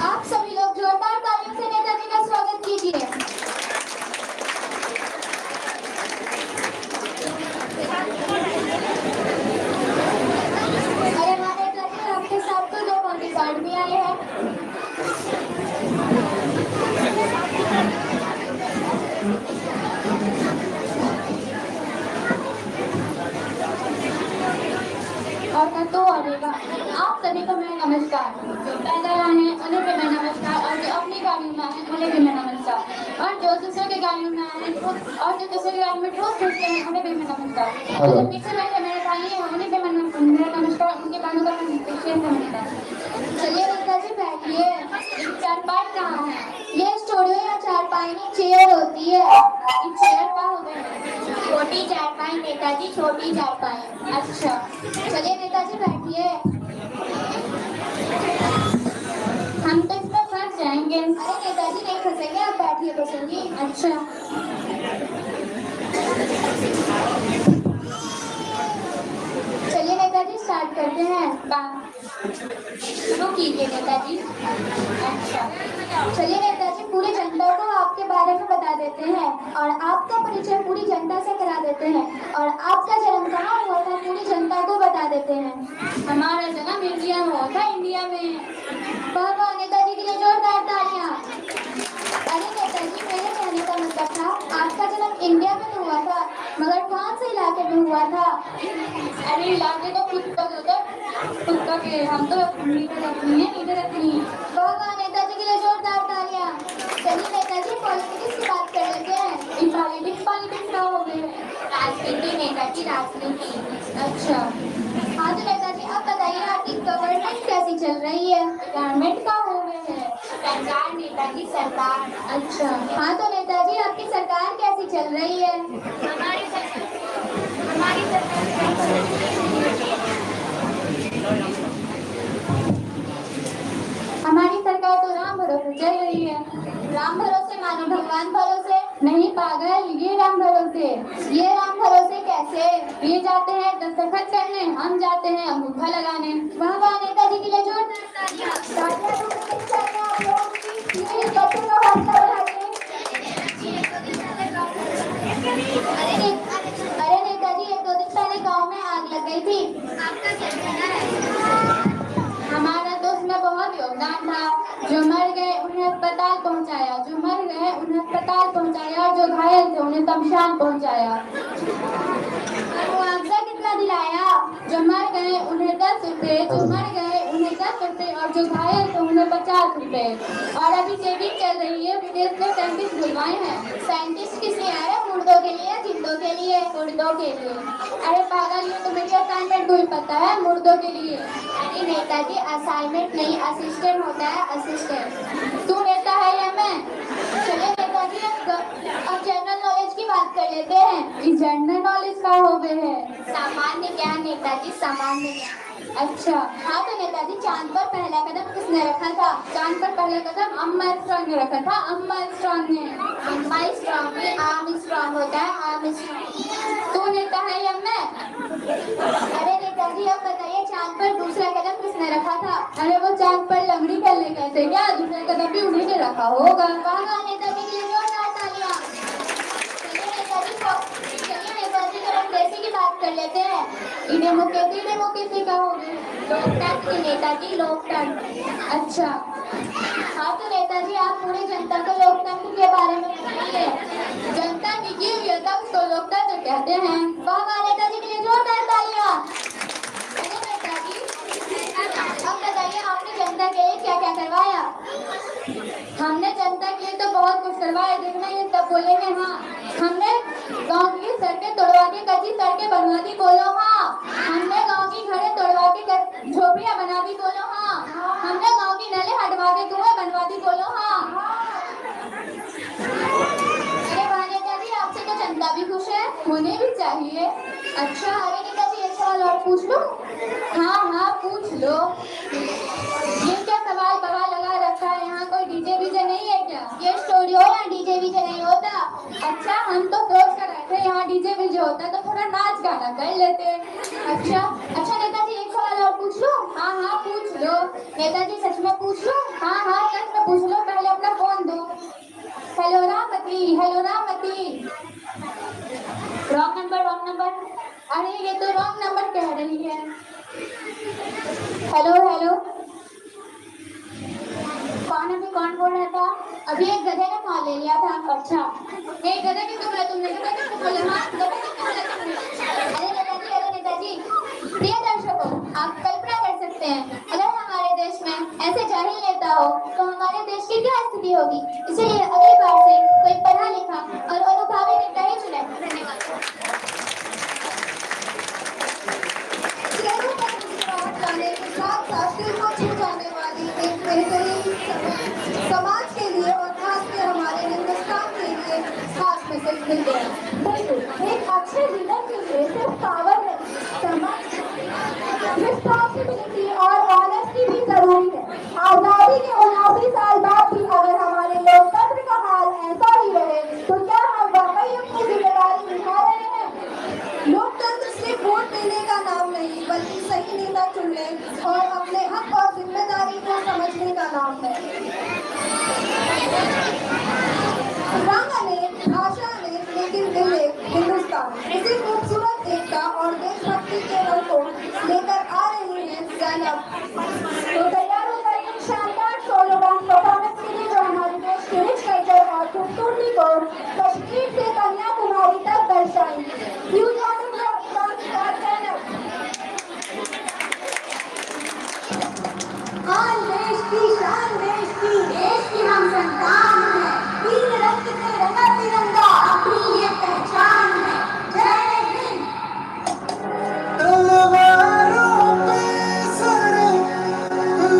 आप सभी लोग जोरदार तालियों से नेताजी का स्वागत कीजिए। अरे वाह नेताजी, आपके साथ तो 2 बॉडीगार्ड भी आए हैं। और मैं तो आएगा। आप सभी को मेरा नमस्कार। जो पैदल आए हैं उन्हें भी मेरा नमस्कार, और जो अपनी गाड़ियों में आए हैं उन्हें भी मेरा नमस्कार, और जो दूसरों की गाड़ियों में आए हैं और जो दूसरों की गाड़ी में ठोस ठोसते हैं उन्हें भी मेरा नमस्कार। और जो पीछे बैठे मेरे भाई हैं उन्हें भी मेरा नमस्कार। उनके कानों का शेर समझता है। चलिए नेताजी बैठिए। चारपाई कहाँ है? ये स्टूडियो या चारपाई नहीं, चेयर होती है। ये चेयर कहाँ हो गई? छोटी चारपाई नेताजी, छोटी चारपाई। अच्छा चलिए नेताजी बैठिए। हम तो इसमें फंस जाएंगे। अरे नेताजी नहीं फंसेंगे, आप बैठिए तो सही। अच्छा चलिए नेताजी स्टार्ट करते हैं। शुरू कीजिए नेताजी। अच्छा चलिए नेताजी, पूरी जनता को आपके बारे में बता देते हैं और आपका परिचय पूरी जनता से करा देते हैं, और आपका जन्म कहाँ हुआ था पूरी जनता को बता देते हैं। हमारा जन्म इंडिया में हुआ था, इंडिया में। वाह नेताजी के लिए जोरदार तालियां। अरे नेताजी, मेरे कहने का मतलब था आपका जन्म इंडिया में तो हुआ था, मगर कौन से इलाके में हुआ था? अरे इलाके तो खुद का के हम तो लीडर रखनी है, लीडर रखनी। वाह नेताजी के लिए जोरदार तालियां। चलिए नेताजी पॉलिटिक्स की बात कर लेते हैं। पॉलिटिक्स क्या हो गई? राजनीति नेताजी, राजनीति। अच्छा हाँ तो नेताजी अब बताइए आपकी गवर्नमेंट कैसी चल रही है? गवर्नमेंट का हो गए है? सरकार नेताजी, सरकार। अच्छा हाँ तो नेताजी आपकी सरकार कैसी चल रही है? हमारी सरकार तो राम भरोसे चल रही है। राम भरोसे मानो भगवान भरोसे? नहीं पागल, ये राम भरोसे। ये राम भरोसे कैसे? ये जाते हैं दस्तखत करने, हम जाते हैं अंगूठा लगाने। वाह वाह नेताजी के लिए जोरदार तालियां। अरे नेताजी, 1-2 दिन पहले गांव में आग लग गई थी। आपका क्या कहना है? हमारा तो उसमें बहुत योगदान था। जो मर गए उन्हें अस्पताल पहुंचाया, जो मर गए उन्हें अस्पताल पहुंचाया, और जो घायल थे उन्हें शमशान पहुंचाया। मुआवजा कितना दिलाया? जो मर गए उन्हें 10 रुपए, जो मर गए उन्हें 10 रुपए, और जो घायल थे उन्हें 50 रुपए। और अभी सेविंग चल रही है, विदेश में साइंटिस्ट बुलवाए हैं। साइंटिस्ट किसने आया? मुर्दों के लिए, जिंदों के लिए, मुर्दों के लिए। अरे पागल, ये तो मेरी असाइनमेंट को ही पता है, मुर्दों के लिए। अरे नेताजी, असाइनमेंट नहीं, असिस्टेंट होता है, असिस्टेंट। तू नेता है या मैं? चलिए नेताजी, अब जनरल नॉलेज की बात कर लेते हैं। इस जनरल नॉलेज का हो गए है सामान्य ज्ञान नेताजी, सामान्य ज्ञान। अच्छा, हाँ तो नेताजी, चांद पर पहला कदम किसने रखा था? चांद पर पहला कदम अम्मा स्ट्रॉन्ग ने रखा था, अम्मा स्ट्रॉन्ग ने। अम्मा स्ट्रॉन्ग में आर्म स्ट्रॉन्ग होता है, आर्म स्ट्रॉन्ग। तू नेता है या मैं? अरे नेताजी, अब बताइए, चांद पर दूसरा कदम किसने रखा था? अरे वो चांद पर लंगड़ी खेलने गए थे क्या? दूसरा कदम भी उन्हीं ने रखा होगा। वाह नेताजी के लिए जोरदार तालियां। चलिए नेताजी, जब हम देसी की बात कर लेते हैं। डेमोक्रेसी का हो गया लोकतंत्र नेताजी, लोकतंत्र। अच्छा, हाँ तो नेताजी, आप पूरी जनता को लोकतंत्र के बारे में बताइए। जनता टिकी हुई है तब उसको लोकतंत्र कहते हैं। वाह नेताजी के लिए जोरदार तालियां। अरे नेताजी, अब बताइए, आपने जनता के लिए क्या क्या करवाया? हमने जनता के लिए तो बहुत कुछ करवाया। देखना, ये तब बोलेंगे हाँ। हमने गांव की सड़कें तोड़वा के कच्ची सड़कें बनवा दी, बोलो हाँ। हमने गांव की घरें तोड़वा के झोपड़ियां बना दी, बोलो हाँ। हमने गांव की नले हटवा के कुएं बनवा दी, बोलो हाँ। अरे वाह नेताजी, आपसे तो जनता भी खुश है, होने भी चाहिए। अच्छा, अरे नेताजी, एक सवाल और पूछ लो? हाँ हाँ, पूछ लो। ये क्या सवाल बवाल लगा रखा है? यहाँ कोई डीजे वीजे नहीं है क्या? ये स्टूडियो या डीजे वीजे नहीं होता? अच्छा, हम तो सोच कर रहे थे यहाँ डीजे वीजे होता तो थोड़ा नाच गाना कर लेते। अच्छा नेताजी, एक सवाल और पूछ लो? हाँ हाँ, पूछ लो। नेताजी, सच में पूछ लो? हाँ हाँ, सच में पूछ लो, पहले अपना फोन दो। Hello Ramati, hello Ramati. Wrong number, wrong number. अरे ये तो रॉन्ग नंबर कह रही है। हेलो हेलो, कौन बोल रहा था? अभी एक गधे ने कॉल ले लिया था। अच्छा, एक गधे की तुमने गधे किसको बोला? हाँ, गधे किसको बोला तुमने? अरे नेताजी, प्रिय दर्शकों, आप कल्पना कर सकते हैं, अगर हमारे देश में ऐसे जाहिल नेता हो तो हमारे देश की क्या स्थिति होगी। इसलिए अगली बार से कोई पढ़ा लिखा और अनुभवी नेता ही चुने। धन्यवाद। चेहरों पर मुस्कुराहट लाने के साथ साथ दिल को छू जाने वाली एक बेहतरीन समाज के लिए और खासकर हमारे हिंदुस्तान के लिए खास मैसेज मिल गया। बिल्कुल, एक अच्छे लीडर के लिए सिर्फ पावर नहीं, रिस्पॉन्सिबिलिटी और ऑनेस्टी भी जरूरी है। आजादी के 79 साल बाद भी अगर हमारे लोकतंत्र का हाल ऐसा ही रहे तो क्या हम वाकई अपनी जिम्मेदारी निभा रहे हैं? लोकतंत्र सिर्फ वोट देने का नाम नहीं, बल्कि सही नेता चुनने और अपने हक और जिम्मेदारी को समझने का नाम है। रंग अनेक, भाषा अनेक, लेकिन दिल एक, हिंदुस्तान। इसी खूबसूरत एकता और देशभक्ति के रंग को लेकर आ रही है ज़ैनब। तो तैयार हो जाइए एक शानदार सोलो डांस परफॉर्मेंस के लिए, जो हमारे देश के रिच कल्चर और खूबसूरती को कश्मीर से कन्याकुमारी तक दर्शाएंगे। Use on the dance start Zainab. आन देश की शान, देश की हम संतान हैं। तीन रंग से रंगा तिरंगा अपनी ये पहचान है। जय हिंद। तलवारों पे सर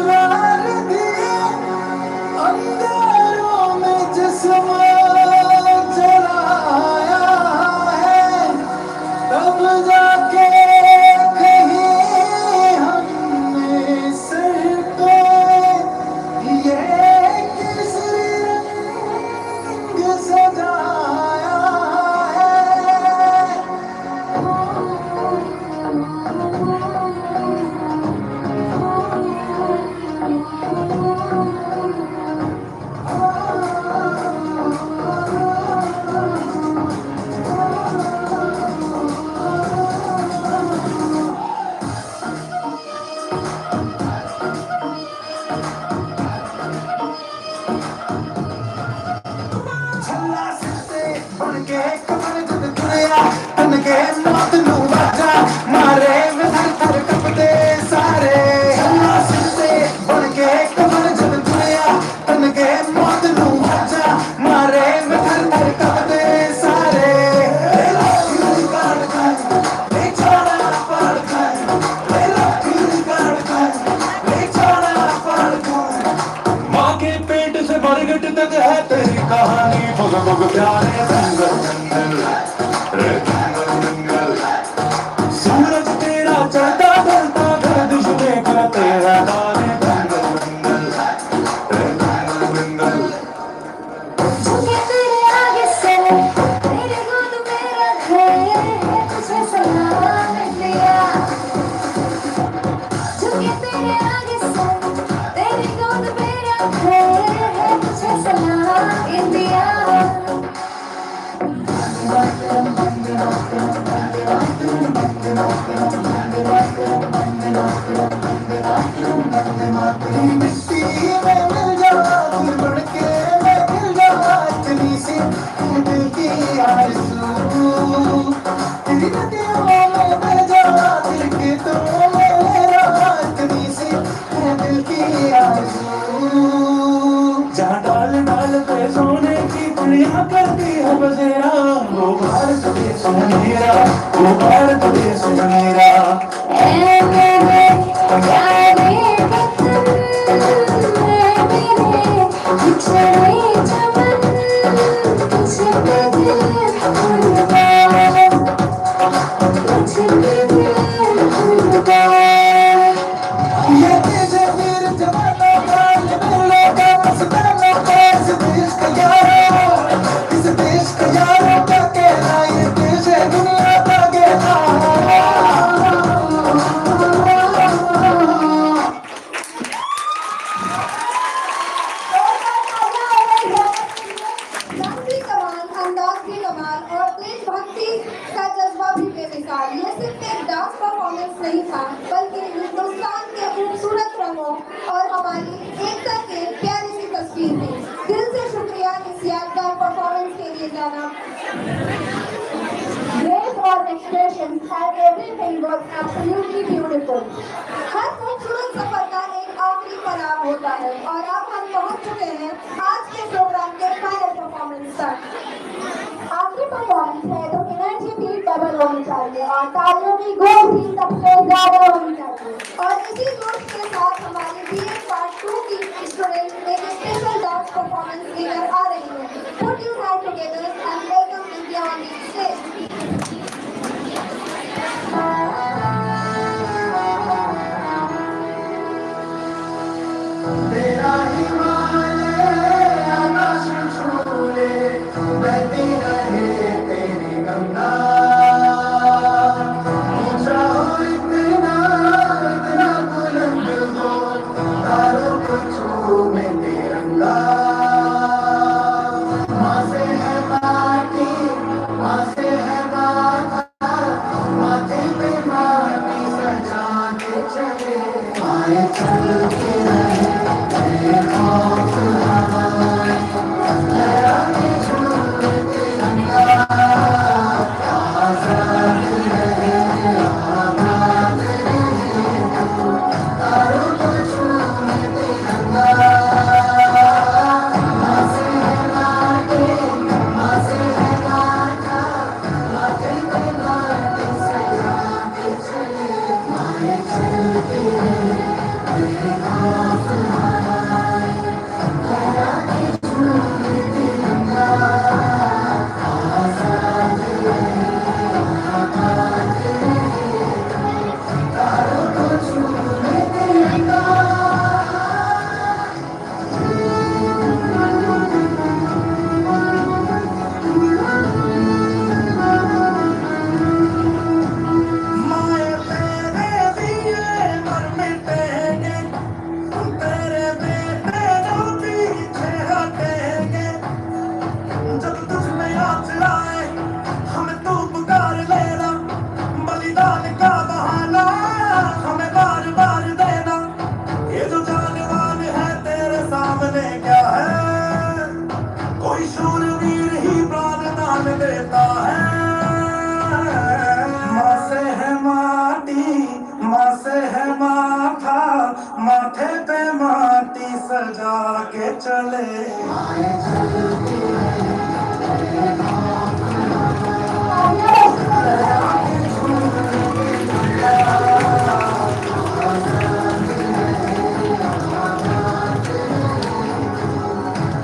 वार दिए, अंगारों में जिस्म जलाया है, तब जाके कहीं हमने सर पे ये किस रंग सजाया है। छल्ला से उड़ के कमर जुद दुनिया तन के मौत नू वाजा मारे में थर थर कपते सारे। छल्ला से उड़ के कमर जुद दुनिया तन के मौत नू वाजा मारे में थर थर कपते सारे। वो भारत देश मेरा ऐ मेरे प्यारे वतन, ऐ मेरे बिछड़े चमन, तुझ पे दिल कुर्बान, तुझ पे दिल कुर्बान। ये तुझे वीर जवानों का, ये मेलों का, मस्तानों का, इस देश का यारो, इस देश का यारो का कहना, ये देश है दुनिया का कहना। रंग भी कमाल, अंदाज भी कमाल और देशभक्ति का जज्बा भी बेमिसाल। ये सिर्फ एक डांस परफॉर्मेंस नहीं था, बल्कि हिंदुस्तान के खूबसूरत रंगों और हमारी एकता की प्यारी सी तस्वीर थी। दिल से शुक्रिया इस यादगार परफॉर्मेंस के लिए जनाब। Grace or expressions and everything was absolutely beautiful. हर खूबसूरत सफर का एक आखिरी पड़ाव होता है और अब हम पहुंच चुके हैं आज के प्रोग्राम के फाइनल परफॉर्मेंस तक। आखिरी परफॉर्मेंस है तो एनर्जी भी डबल होनी चाहिए और तालियों की गूंज भी सबसे ज्यादा होनी चाहिए। और इसी जोश के साथ हमारी बीएड पार्ट 2 की स्टूडेंट एक स्पेशल डांस परफॉर्मेंस लेकर आ रही है। Put your hands together and welcome India on the stage. तेरा हिमालय आकाश छूले, बहती रहे तेरी गंगा। ऊंचा हो इतना, इतना बुलंद हो, तारों को छूमे तिरंगा। माँ से है माटी, माँ से है माथा, माथे पे माटी सजा के चले, आए चलते रहे खौफ हवाएं, लहराते झूलते तिरंगा। आजाद रहे, आबाद रहे, तारों को छूमे तिरंगा। माँ से है माटी, माँ से है माथा, माथे पे माटी सजा के चले, आए चलते रहे खौफ हवाएं, लहराते झूलते तिरंगा। आजाद रहे, आबाद रहे, तारों को छूमे तिरंगा। माए तेरे दिए मर मिटेंगे, तेरे बेटे जो पीछे हटेंगे। जब तुझ में आँच आए हमें तू पुकार लेना, बलिदान का बहाना हमें बार बार देना। ये जो जानवान है तेरे सामने क्या है, कोई शूरवीर ही प्राण दान देता है। माँ से है माटी, माँ से है माथा, माथे पे माटी सजा के चले, आए चलते रहे खौफ हवाएं, लहराते झूलते तिरंगा। आजाद रहे, आबाद रहे,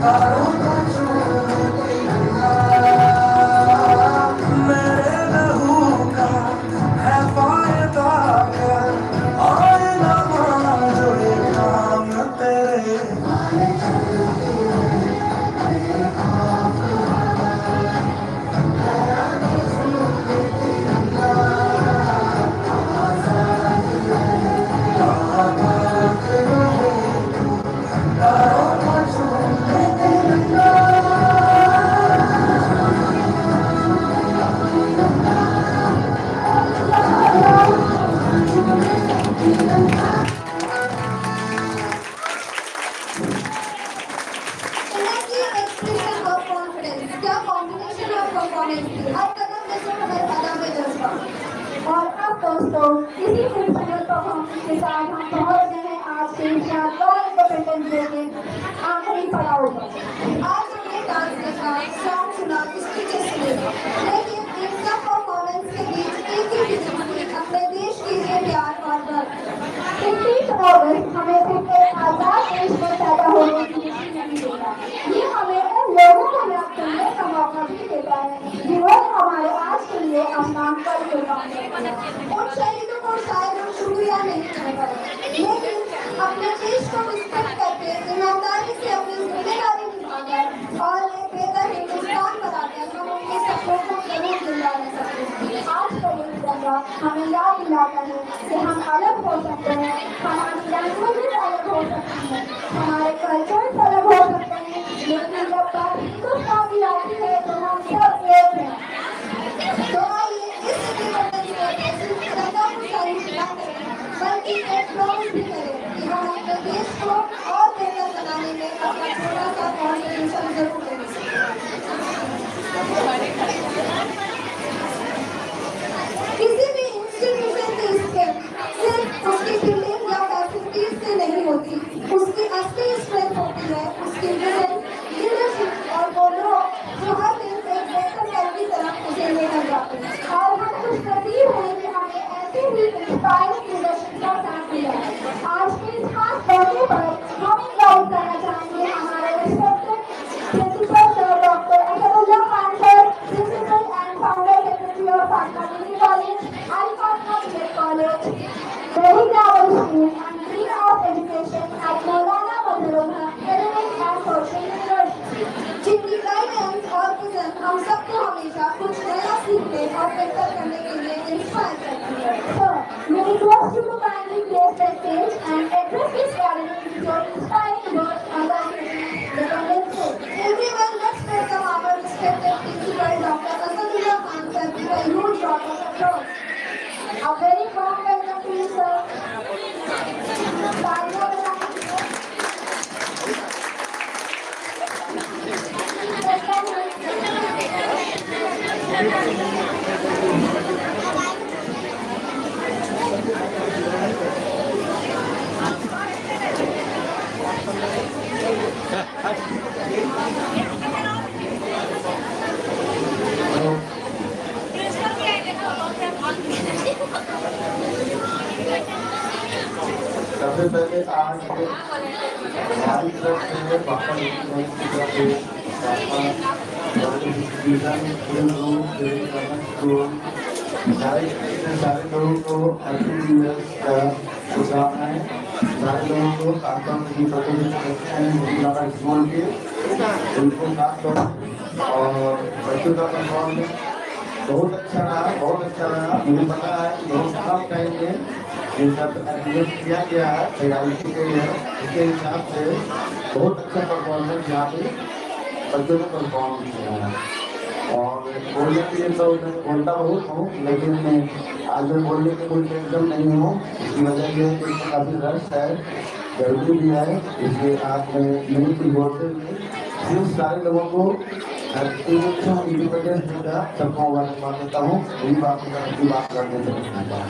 तारों को छूमे तिरंगा। मेरे लहू का है फायदा कर, आए ना मांझो ये काम तेरे, आए चलते रहे खौफ हवाएं, लहराते झूलते तिरंगा। आजाद रहे, आबाद रहे, तारों को छूमे तिरंगा। एनर्जी, एक्सप्रेशन और कॉन्फिडेंस, क्या कॉम्बिनेशन ऑफ परफॉर्मेंस थी। हर कदम में जोर, हर अदा में जज्बा। और अब दोस्तों इसी खूबसूरत परफॉर्मेंस के साथ हम पहुंच गए हैं आज के शानदार इंडिपेंडेंस डे के आखिरी पड़ाव पर। आज हमने डांस देखा, सॉन्ग सुना, स्पीचेस सुने, लेकिन इन सब परफॉर्मेंस के बीच कुर्बान करते हैं। उन शहीदों को शायद हम शुक्रिया नहीं कह पाए, लेकिन अपने देश को रिस्पेक्ट करके ईमानदारी से अपनी जिम्मेदारी निभाकर और एक बेहतर हिंदुस्तान बनाकर हम उनके सपनों को जरूर जिंदा रह सकते हैं। आज का ये तिरंगा हमें याद दिलाता है कि हम अलग हो सकते हैं, हमारी लैंग्वेज अलग हो सकती है, हमारे कल्चर अलग हो सकते हैं, लेकिन जब बात हिंदुस्तान की आती है तो हम सब एक हैं। तो आइए इस इंडिपेंडेंस डे पे सिर्फ तिरंगा को सैल्यूट ना करें, बल्कि एक प्रॉमिस भी करें कि हम अपने देश को और बेहतर बनाने में अपना थोड़ा सा कॉन्ट्रिब्यूशन जरूर देंगे। किसी भी इंस्टीट्यूशन की स्ट्रेंथ सिर्फ उसकी बिल्डिंग या फैसिलिटीज से नहीं होती, उसकी असली स्ट्रेंथ होती है उसकी विजन, लीडरशिप और वो लोग जो हर दिन एक बेहतर कल की तरफ उसे लेकर जाते हैं। और हम खुशनसीब हैं कि हमें ऐसे ही इंस्पायरिंग लीडरशिप का साथ मिला है। आज के इस खास मौके पर हम इंवाइट करना चाहेंगे हमारे respected principal sir doctor Asadullah Khan sir, principal and founder secretary of Fatima degree college, Al Fatima BEd college, Delhi global school and dean of education at Maulana Fazlullah academic and social university, जिनकी गाइडेंस और विजन हम सबको हमेशा कुछ नया सीखने और बेहतर करने के लिए इंस्पायर करती है। Sir, we request you to kindly place the stage and address this gathering with your inspiring words on the Independence Day. Everyone, let's welcome our respected principal Dr. Assadullah Khan sir with a huge round of applause. A very warm welcome to you, sir. तालियां बजाएं। सबसे पहले आज हमारी तरफ से पापा की तरफ से सारे लोगों को हैप्पी न्यू ईयर का शुभकामनाएं। सारे लोगों को खासतौर की प्रतिनिधि स्कूल के उनको खासतौर और बच्चों का परफॉर्मेंस बहुत अच्छा रहा। मुझे पता है कि बहुत कम टाइम में ये सब एडजस्ट किया गया है, तैयारी की गई है, उसके हिसाब से बहुत अच्छा परफॉर्मेंस यहाँ पे बच्चों ने परफॉर्म किया है। और बोलने के लिए तो मैं बोलता बहुत हूँ, लेकिन आज मैं बोलने के कोई टेंशन नहीं हूँ। इसकी वजह ये है कि काफ़ी रश है, गर्मी भी है, इसलिए आज मैं नहीं कुछ बोलते हुए सिर्फ सारे लोगों को इंडिपेंडेंस डे का सबको मुबारकबाद देता हूँ। यही बात करने से चाहता हूँ।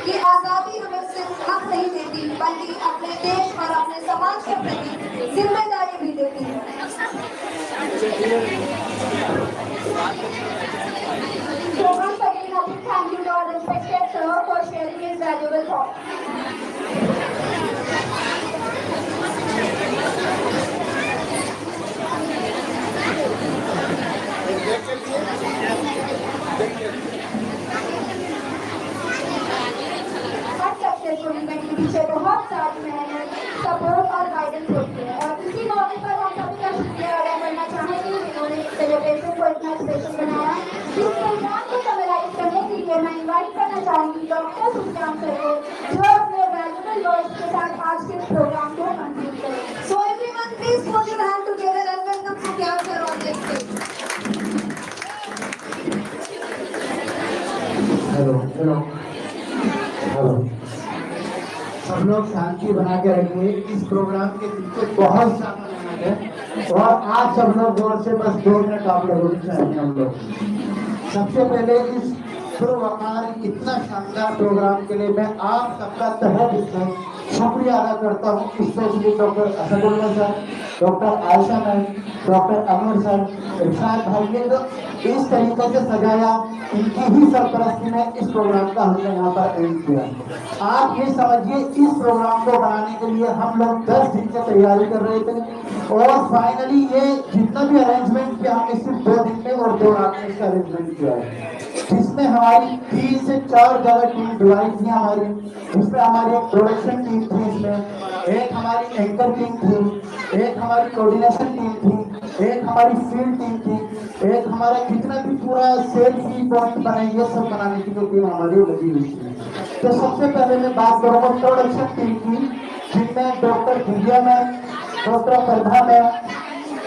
कि आजादी हमें सिर्फ हक नहीं देती, बल्कि अपने देश और अपने समाज के प्रति जिम्मेदारी भी देती है। So once again, a big thank you to our respected sir for sharing his valuable thoughts. Successful event के पीछे बहुत सारी मेहनत, सपोर्ट और गाइडेंस होती है। और इसी मौके पर हम सभी का शुक्रिया अदा करना चाहेंगे जिन्होंने सेलिब्रेशन को इतना स्पेशल बनाया। इस प्रोग्राम को समराइज करने के लिए मैं इनवाइट करना चाहूंगी डॉक्टर सुशांत सर को, जो अपने वैल्यूएबल वर्ड्स के साथ आज के इस प्रोग्राम को कंक्लूड करें। So everyone please put your hand together and welcome Sushant sir on the stage. Hello सब लोग शांति बना के रखिए। इस प्रोग्राम के पीछे बहुत सारा मेहनत है और आज सब लोग जोर से बस 2 मिनट आप लोगों को चाहिए। हम लोग सबसे पहले इस प्रोग्राम इतना शानदार प्रोग्राम के लिए मैं आप सबका तहे दिल से शुक्रिया अदा करता हूँ, specially doctor Asadullah sir doctor Ayesha ma'am, doctor Amar sir, Irshad भाई ने जो इस तरीके से सजाया, इनकी ही सरपरस्ती में इस प्रोग्राम का हमने यहाँ पर अरेंज किया। आप ये समझिए, इस प्रोग्राम को बनाने के लिए हम लोग 10 दिन से तैयारी कर रहे थे और फाइनली ये जितना भी अरेंजमेंट किया हमने सिर्फ 2 दिन में और 2 रात में इसका अरेंजमेंट किया है, जिसमें हमारी 3 से 4 जगह टीम डिवाइड थी हमारी, जिसमें हमारी एक प्रोडक्शन टीम थी, इसमें एक हमारी एंकर टीम थी, एक हमारी कोऑर्डिनेशन टीम थी, एक हमारी फील्ड टीम थी, एक हमारा जितना भी पूरा सेल्फी पॉइंट बने ये सब बनाने की जो टीम हमारी लगी हुई थी। तो सबसे पहले मैं बात करूंगा प्रोडक्शन टीम की, जिनमें doctor Divya ma'am, doctor Prabha ma'am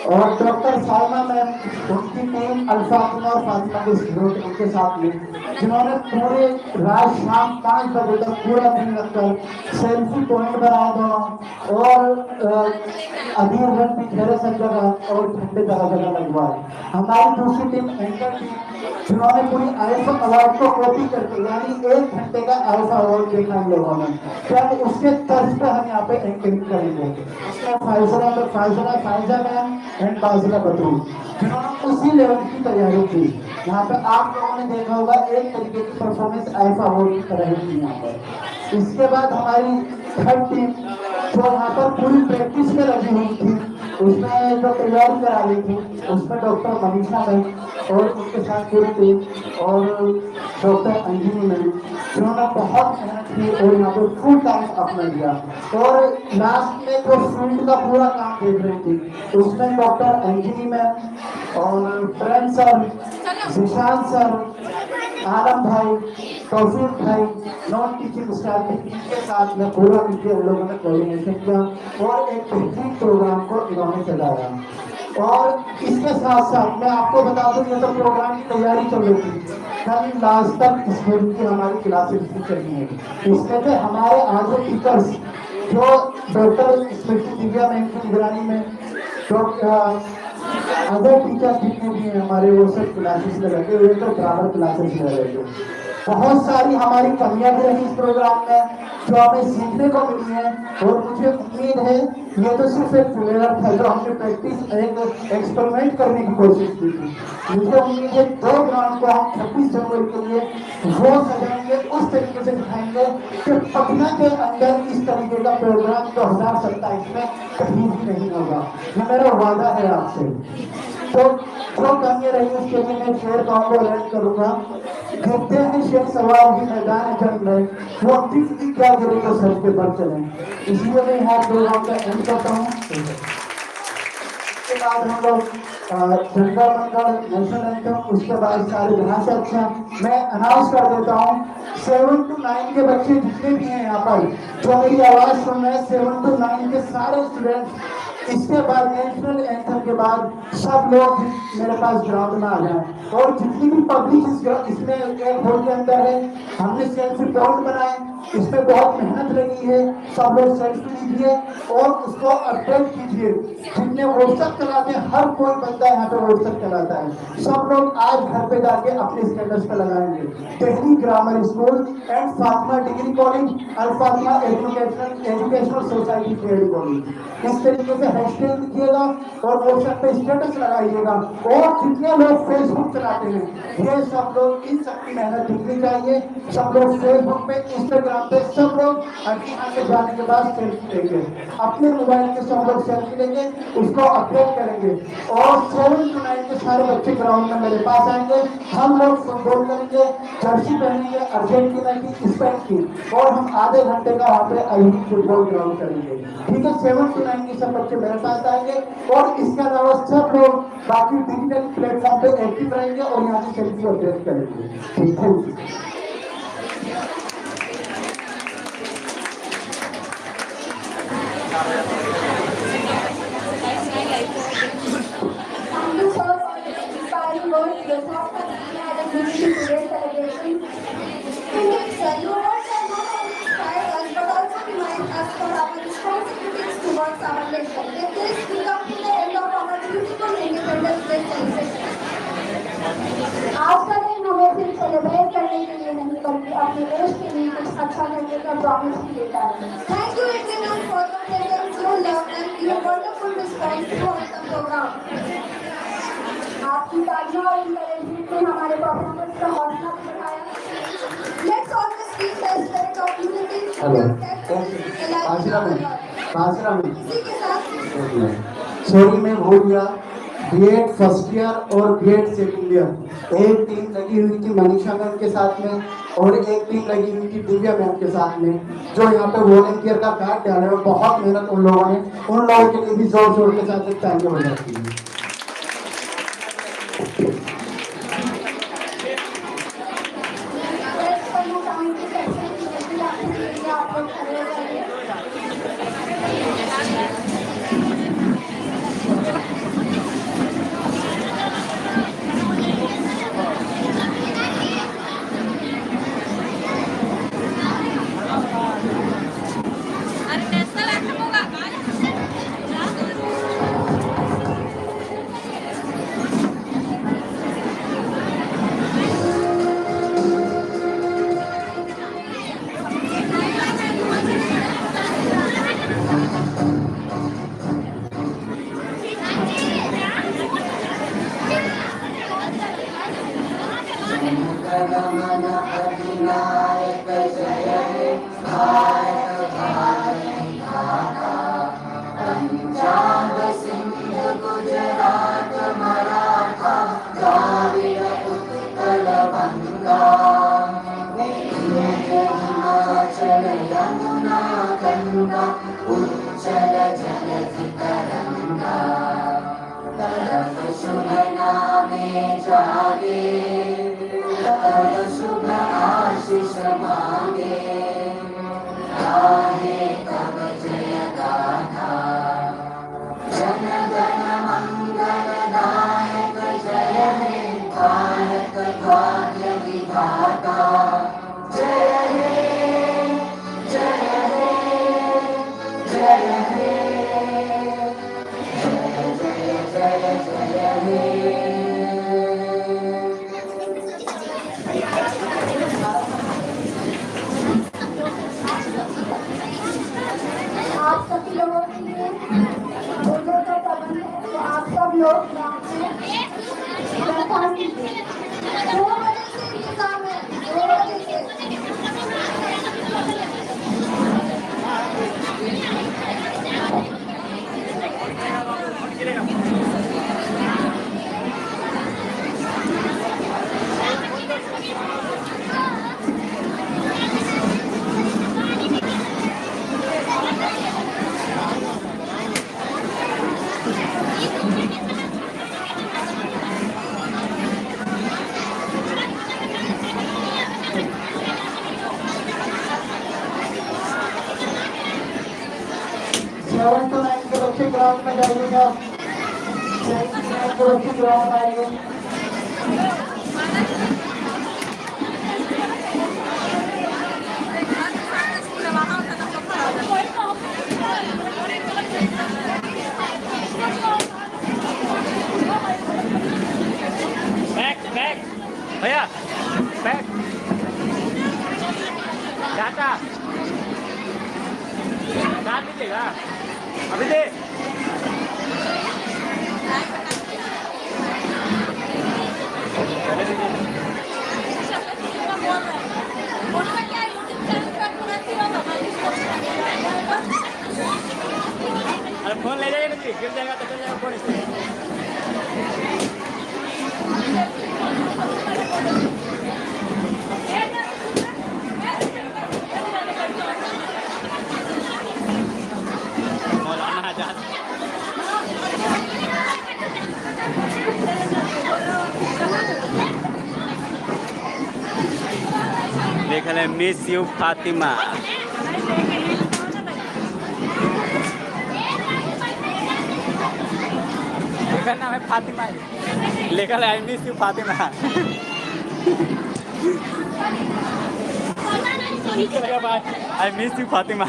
और डॉक्टर साइमा मैम, उनकी टीम अल्फातिमा और फातिमा के स्टूडेंट उनके साथ में, जिन्होंने पूरे रात शाम 5 बजे तक पूरा दिन लगकर सेल्फी पॉइंट बनाया दोनों और अबीर रंग भी घेरे सब जगह और झंडे जगह जगह लगवाए। हमारी दूसरी टीम एंकर टीम, जिन्होंने पूरी आईएफए अवार्ड को कॉपी करके यानी 1 घंटे का आईएफए अवार्ड देखा हम लोगों ने, क्या उसके तर्ज पे हम यहाँ पे एंकरिंग करेंगे। उसमें फाइजा मैम एंड बाजिला बतूल, जिन्होंने उसी लेवल की तैयारी की। यहाँ पे आप लोगों ने देखा होगा एक तरीके की परफॉर्मेंस आईएफए अवार्ड की तरह ही थी यहाँ पर। इसके बाद हमारी थर्ड टीम जो यहाँ पर पूरी प्रैक्टिस में लगी हुई थी, उसमें जो तैयारी करा रही थी, उसमें डॉक्टर मनीषा मैम और उनके साथ पूरी टीम और डॉक्टर अंजलि मैम, जिन्होंने बहुत मेहनत की और यहाँ पे फुल टाइम अपना दिया। और लास्ट में जो फील्ड का पूरा काम देख रही थी, उसमें डॉक्टर अंजलि मैम और प्रेम सर, सुशांत सर, आलम भाई, तौफीक भाई, नॉन टीचिंग स्टाफ के साथ में पूरा मिलकर हम लोगों ने कोऑर्डिनेशन किया और एक बेहतरीन प्रोग्राम को इन्होंने सजाया। और इसके साथ साथ मैं आपको बता दूं, ये तो प्रोग्राम की तैयारी चल रही थी, कल लास्ट तक स्कूल की हमारी क्लासेस भी चली है। इसमें से हमारे आगे टीचर्स जो डॉक्टर स्मृति दिव्या मैम की निगरानी में अदर टीचर जितने भी हैं हमारे, वो सब क्लासेस में लगे हुए तो बराबर क्लासेस में लगे हुए। बहुत सारी हमारी कमियां भी रही इस प्रोग्राम में जो हमें सीखने को मिली है और मुझे उम्मीद है ये तो सिर्फ एक ट्रेलर था जो हमने प्रैक्टिस एक एक्सपेरिमेंट करने की कोशिश की थी। मुझे उम्मीद है 2 ग्राउंड को हम 26 जनवरी के लिए वो सजाएंगे, उस तरीके से दिखाएंगे कि पटना के अंदर इस तरीके का प्रोग्राम 2027 में कहीं भी नहीं होगा। ये मेरा वादा है आपसे। तो जो कमियां रही उसके लिए मैं शेर को लैंड करूंगा। देखते हैं शेर सवाल की मैदान जंग में वो टिक टिक क्या गिरे तो सर के पर चले। इसलिए मैं यहाँ प्रोग्राम का एंड करता हूँ। उसके बाद हम लोग जनता मंडल नेशनल एंथम, उसके बाद सारे यहाँ से अच्छा मैं अनाउंस कर देता हूँ 7 to 9 के बच्चे जितने भी हैं यहाँ पर जो मेरी आवाज सुन रहे हैं, 7 to 9 के सारे स्टूडेंट इसके बाद नेशनल एंथम के बाद सब लोग मेरे पास ग्राउंड में आ जाए। और जितनी भी पब्लिक इसमें एक हॉल के अंदर है, हमने सेल्फी पॉइंट बनाए, इसमें बहुत मेहनत लगी है। सब लोग सेल्फी लीजिए और उसको अपडेट कीजिए। जितने व्हाट्सएप चलाते हैं, हर कोई बंदा यहाँ पे व्हाट्सएप चलाता है, सब लोग आज घर पे जाके अपने स्टेटस पे लगाएंगे Delhi grammar school and Fatima degree college, Al Fatima educational society trade college. इस तरीके से हैशटैग लिखिएगा और व्हाट्सएप पे स्टेटस लगाइएगा। और जितने लोग फेसबुक चलाते हैं, ये सब लोग इन सबकी मेहनत दिखनी चाहिए। सब लोग फेसबुक पे, इंस्टाग्राम पे सब लोग यहाँ से जाने के बाद सेल्फी लेंगे, अपने मोबाइल के सब लोग सेल्फी लेंगे, उसको अपडेट करेंगे। और 7 to 9 के सारे बच्चे ग्राउंड में मेरे पास आएंगे, हम लोग फुटबॉल करेंगे, जर्सी पहनेंगे अर्जेंटीना की, स्पेन की, और हम आधे घंटे का वहाँ पे आई फुटबॉल ग्राउंड करेंगे। ठीक है, 7 to 9 के सब बच्चे मेरे पास आएंगे और इसके अलावा सब लोग बाकी डिजिटल प्लेटफॉर्म पे एक्टिव रहेंगे और यहाँ से सेल्फी अपडेट करेंगे। ठीक है, आज का दिन हमें सिर्फ सेलिब्रेट करने के लिए नहीं बल्कि अपने देश के लिए कुछ अच्छा करने का प्रॉमिस भी देता है। Thank you everyone for your presence, your love and your wonderful response. Thank you welcome programme. आपकी तालियों और इंकरेजमेंट ने हमारे परफॉर्मेंस का हौसला भी बढ़ाया। Let's always keep the spirit of unity. इसी के साथ सॉरी मैं भूल गया, बीएड फर्स्ट ईयर और बीएड सेकंड ईयर एक टीम लगी हुई थी मनीषा मैम के साथ में और एक टीम लगी हुई थी दिव्या मैम के साथ में, जो यहाँ पे वॉलंटियर का कार्ड डाले हुए, बहुत मेहनत उन लोगों ने, उन लोगों के लिए भी जोर शोर के साथ एक तालियां हो जाती है। आप लोग खड़े हो जाइए। जनगण अधिनायक जय हे भारत भाग्य विधाता। पंजाब सिंध गुजरात मराठा द्राविड़ उत्कल बंगा। हिमाचल यमुना गंगा उज्जल जलधि तरंगा। तब शुभ नामे जागे, तब शुभ आशीष मांगे। गाहे तब जय गाथा, जन गण मंगल दायक जय हे भारत भाग्य विधाता। जय हे जय हे जय हे जय जय हे। आप सभी लोगों के लिए भोजन का प्रबंध है, तो आप सब लोग बैठा लीजिए। 2 बजे से इंतजाम है, 2 बजे से। सेवन टू 9 के बच्चे ग्राउंड में जाइएगा, 7 to 9 के बच्चे ग्राउंड आएंगे। बैक भैया बैक डाटा डाल लीजिएगा अभी दे। अरे फोन ले जाइए मुझे गिर जाएगा तो चल जाएगा फोन इसमें। मौलाना आजाद देखल है मिस यू फातिमा। लेखा नाम है फातिमा, लेखल है miss you Fatima. I miss you Fatima.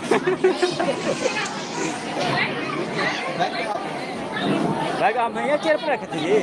Bag आप भैया चेयर पर रखे थे ये।